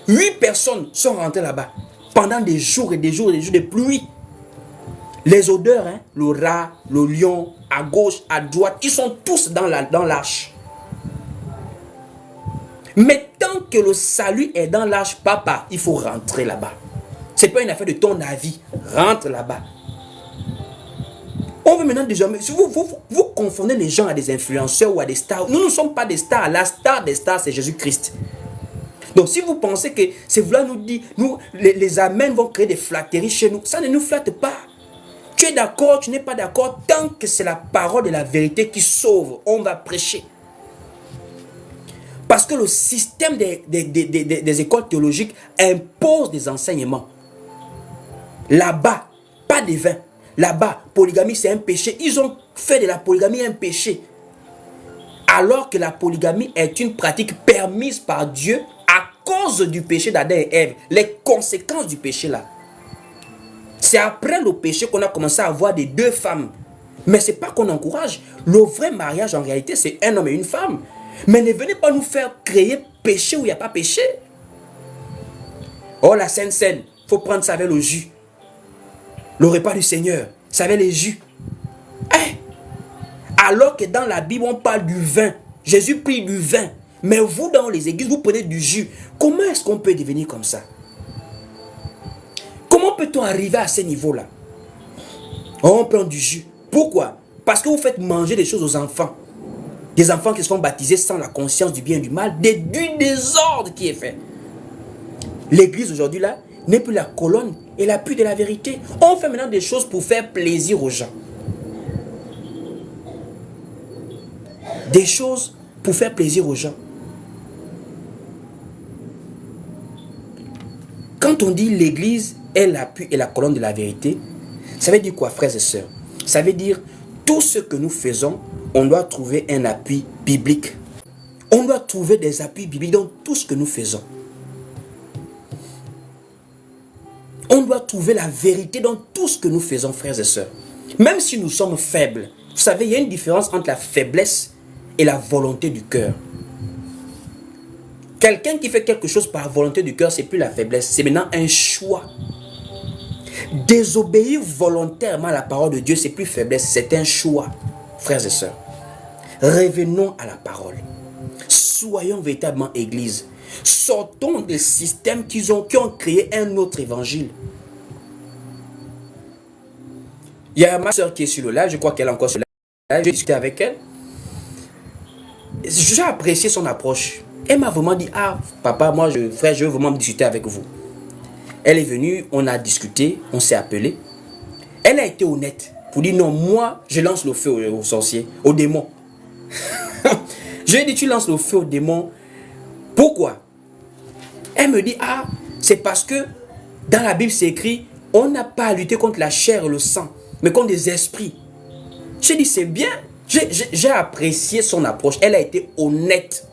A: 8 personnes sont rentrées là-bas pendant des jours et des jours et des jours de pluie. Les odeurs, hein, le rat, le lion, à gauche, à droite, ils sont tous dans l'arche. Mais tant que le salut est dans l'arche, papa, il faut rentrer là-bas. Ce n'est pas une affaire de ton avis. Rentre là-bas. On veut maintenant désormais... Vous confondez les gens à des influenceurs ou à des stars. Nous ne sommes pas des stars. La star des stars, c'est Jésus-Christ. Donc si vous pensez que c'est vouloir nous dire, les amens vont créer des flatteries chez nous, ça ne nous flatte pas. Tu es d'accord, tu n'es pas d'accord, tant que c'est la parole de la vérité qui sauve, on va prêcher. Parce que le système des écoles théologiques impose des enseignements. Là-bas, pas des vins. Là-bas, polygamie c'est un péché. Ils ont fait de la polygamie un péché. Alors que la polygamie est une pratique permise par Dieu à cause du péché d'Adam et Ève. Les conséquences du péché là. C'est après le péché qu'on a commencé à avoir des 2 femmes. Mais ce n'est pas qu'on encourage. Le vrai mariage en réalité c'est un homme et une femme. Mais ne venez pas nous faire créer péché où il n'y a pas péché. Oh la Sainte Seine, il faut prendre ça avec le jus. Le repas du Seigneur, ça avec les jus. Hein? Alors que dans la Bible on parle du vin. Jésus prie du vin. Mais vous dans les églises vous prenez du jus. Comment est-ce qu'on peut devenir comme ça? Comment peut-on arriver à ce niveau-là? On prend du jus. Pourquoi? Parce que vous faites manger des choses aux enfants. Des enfants qui se font baptiser sans la conscience du bien et du mal. Du désordre qui est fait. L'église aujourd'hui là n'est plus la colonne et l'appui de la vérité. On fait maintenant des choses pour faire plaisir aux gens. Des choses pour faire plaisir aux gens. Quand on dit l'église est l'appui et la colonne de la vérité, ça veut dire quoi, frères et sœurs? Ça veut dire tout ce que nous faisons, on doit trouver un appui biblique. On doit trouver des appuis bibliques dans tout ce que nous faisons. On doit trouver la vérité dans tout ce que nous faisons, frères et sœurs. Même si nous sommes faibles. Vous savez, il y a une différence entre la faiblesse et la volonté du cœur. Quelqu'un qui fait quelque chose par volonté du cœur, c'est plus la faiblesse, c'est maintenant un choix. Désobéir volontairement à la parole de Dieu, c'est plus faiblesse, c'est un choix, frères et sœurs. Revenons à la parole. Soyons véritablement église. Sortons des systèmes qui ont créé un autre évangile. Il y a ma soeur qui est sur le live, je crois qu'elle est encore sur le live, j'ai discuté avec elle. J'ai apprécié son approche. Elle m'a vraiment dit, ah papa, frère, je veux vraiment discuter avec vous. Elle est venue, on a discuté, on s'est appelé. Elle a été honnête pour dire non, moi je lance le feu aux sorciers, aux démons. Je lui ai dit, tu lances le feu aux démons. Pourquoi? Elle me dit, ah, c'est parce que dans la Bible c'est écrit, on n'a pas à lutter contre la chair et le sang, mais contre des esprits. J'ai dit, c'est bien. J'ai apprécié son approche. Elle a été honnête.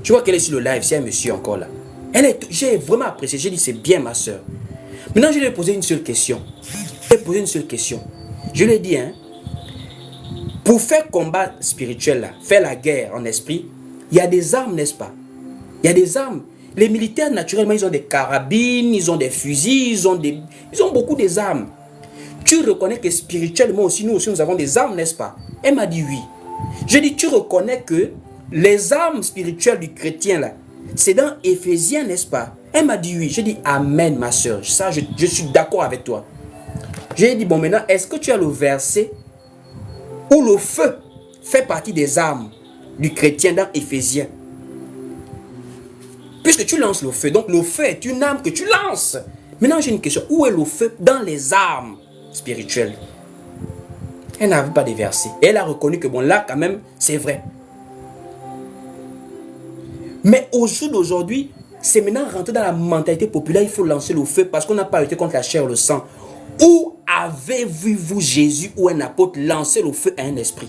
A: Je vois qu'elle est sur le live, c'est un monsieur encore là. J'ai vraiment apprécié. J'ai dit, c'est bien ma soeur. Maintenant, je lui ai posé une seule question. Je lui ai dit, hein, pour faire combat spirituel, là, faire la guerre en esprit, il y a des armes, n'est-ce pas? Il y a des armes. Les militaires, naturellement, ils ont des carabines, ils ont des fusils, ils ont beaucoup des armes. Tu reconnais que spirituellement aussi, nous avons des armes, n'est-ce pas? Elle m'a dit oui. Je dis, tu reconnais que les armes spirituelles du chrétien, là, c'est dans Éphésiens, n'est-ce pas? Elle m'a dit oui. Je dis, amen, ma soeur. Ça, je suis d'accord avec toi. J'ai dit, bon, maintenant, est-ce que tu as le verset où le feu fait partie des armes du chrétien dans Éphésiens? Puisque tu lances le feu, donc le feu est une arme que tu lances. Maintenant, j'ai une question. Où est le feu dans les armes spirituelles? Elle n'avait pas de verset. Et elle a reconnu que bon, là, quand même, c'est vrai. Mais au jour d'aujourd'hui, c'est maintenant rentré dans la mentalité populaire, il faut lancer le feu parce qu'on n'a pas lutté contre la chair et le sang. Où avez-vous Jésus ou un apôtre lancer le feu à un esprit?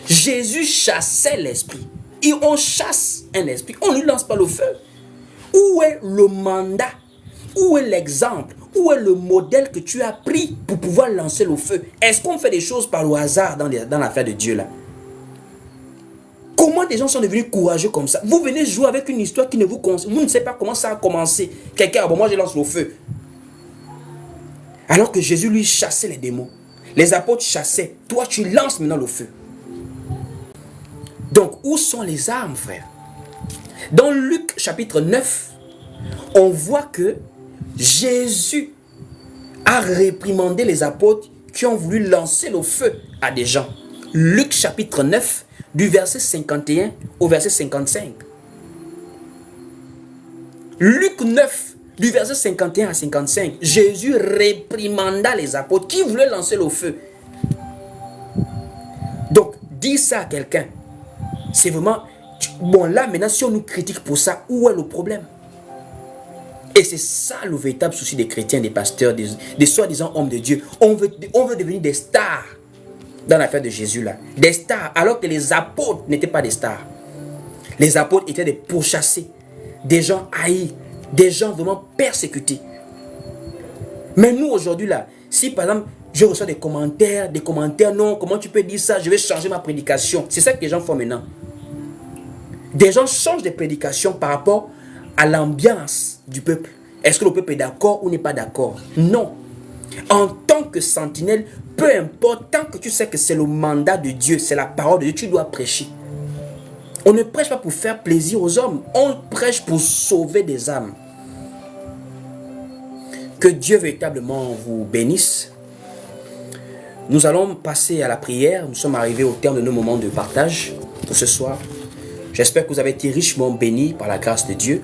A: Jésus chassait l'esprit. Et on chasse un esprit, on ne lui lance pas le feu. Où est le mandat? Où est l'exemple? Où est le modèle que tu as pris pour pouvoir lancer le feu? Est-ce qu'on fait des choses par le hasard dans l'affaire de Dieu là? Comment des gens sont devenus courageux comme ça? Vous venez jouer avec une histoire qui ne vous concerne. Vous ne savez pas comment ça a commencé. Quelqu'un, bon, moi je lance le feu. Alors que Jésus lui chassait les démons. Les apôtres chassaient. Toi tu lances maintenant le feu. Donc où sont les armes, frère? Dans Luc chapitre 9, on voit que Jésus a réprimandé les apôtres qui ont voulu lancer le feu à des gens. Luc chapitre 9, du verset 51 au verset 55. Luc 9, du verset 51 à 55, Jésus réprimanda les apôtres qui voulaient lancer le feu. Donc, dis ça à quelqu'un. C'est vraiment... Bon, là, maintenant, si on nous critique pour ça, où est le problème? Et c'est ça le véritable souci des chrétiens, des pasteurs, des soi-disant hommes de Dieu. On veut devenir des stars dans l'affaire de Jésus là. Des stars, alors que les apôtres n'étaient pas des stars. Les apôtres étaient des pourchassés, des gens haïs, des gens vraiment persécutés. Mais nous aujourd'hui là, si par exemple je reçois des commentaires, non, comment tu peux dire ça, je vais changer ma prédication. C'est ça que les gens font maintenant. Des gens changent de prédication par rapport à l'ambiance du peuple. Est-ce que le peuple est d'accord ou n'est pas d'accord? Non. En tant que sentinelle, peu importe, tant que tu sais que c'est le mandat de Dieu, c'est la parole de Dieu, tu dois prêcher. On ne prêche pas pour faire plaisir aux hommes, on prêche pour sauver des âmes. Que Dieu véritablement vous bénisse. Nous allons passer à la prière. Nous sommes arrivés au terme de nos moments de partage pour ce soir. J'espère que vous avez été richement bénis par la grâce de Dieu.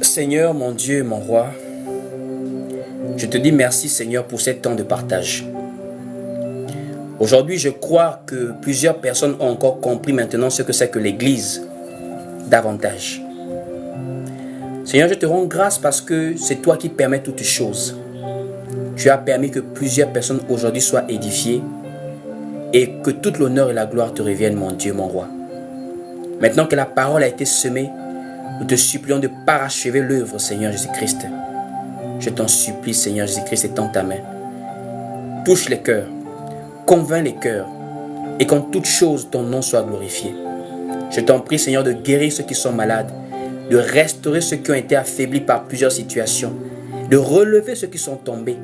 A: Seigneur, mon Dieu, mon roi, je te dis merci, Seigneur, pour ce temps de partage. Aujourd'hui, je crois que plusieurs personnes ont encore compris maintenant ce que c'est que l'Église davantage. Seigneur, je te rends grâce parce que c'est toi qui permets toutes choses. Tu as permis que plusieurs personnes aujourd'hui soient édifiées et que toute l'honneur et la gloire te reviennent, mon Dieu, mon roi. Maintenant que la parole a été semée, nous te supplions de parachever l'œuvre, Seigneur Jésus-Christ. Je t'en supplie, Seigneur Jésus-Christ, étends ta main. Touche les cœurs, convainc les cœurs, et qu'en toute chose, ton nom soit glorifié. Je t'en prie, Seigneur, de guérir ceux qui sont malades, de restaurer ceux qui ont été affaiblis par plusieurs situations, de relever ceux qui sont tombés,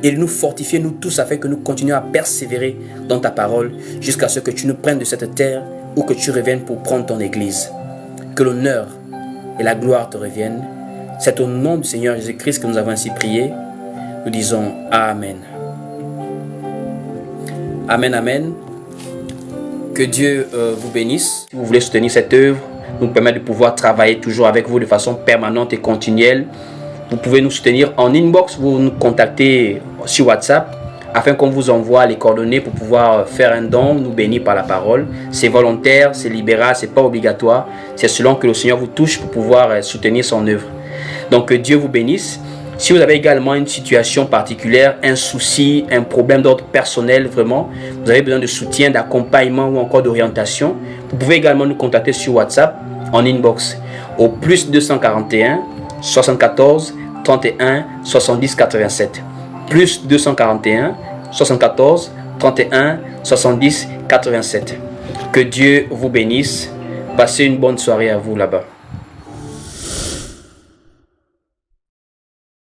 A: et de nous fortifier, nous tous, afin que nous continuions à persévérer dans ta parole, jusqu'à ce que tu nous prennes de cette terre, ou que tu reviennes pour prendre ton Église. Que l'honneur et la gloire te reviennent. C'est au nom du Seigneur Jésus-Christ que nous avons ainsi prié. Nous disons Amen. Amen, Amen. Que Dieu vous bénisse. Si vous voulez soutenir cette œuvre, nous permettre de pouvoir travailler toujours avec vous de façon permanente et continuelle, vous pouvez nous soutenir en inbox, vous nous contactez sur WhatsApp afin qu'on vous envoie les coordonnées pour pouvoir faire un don, nous bénir par la parole. C'est volontaire, c'est libéral, c'est pas obligatoire. C'est selon que le Seigneur vous touche pour pouvoir soutenir son œuvre. Donc que Dieu vous bénisse. Si vous avez également une situation particulière, un souci, un problème d'ordre personnel, vraiment, vous avez besoin de soutien, d'accompagnement ou encore d'orientation, vous pouvez également nous contacter sur WhatsApp en inbox au plus 241 74 31 70 87. Plus 241 74 31 70 87. Que Dieu vous bénisse. Passez une bonne soirée à vous là-bas.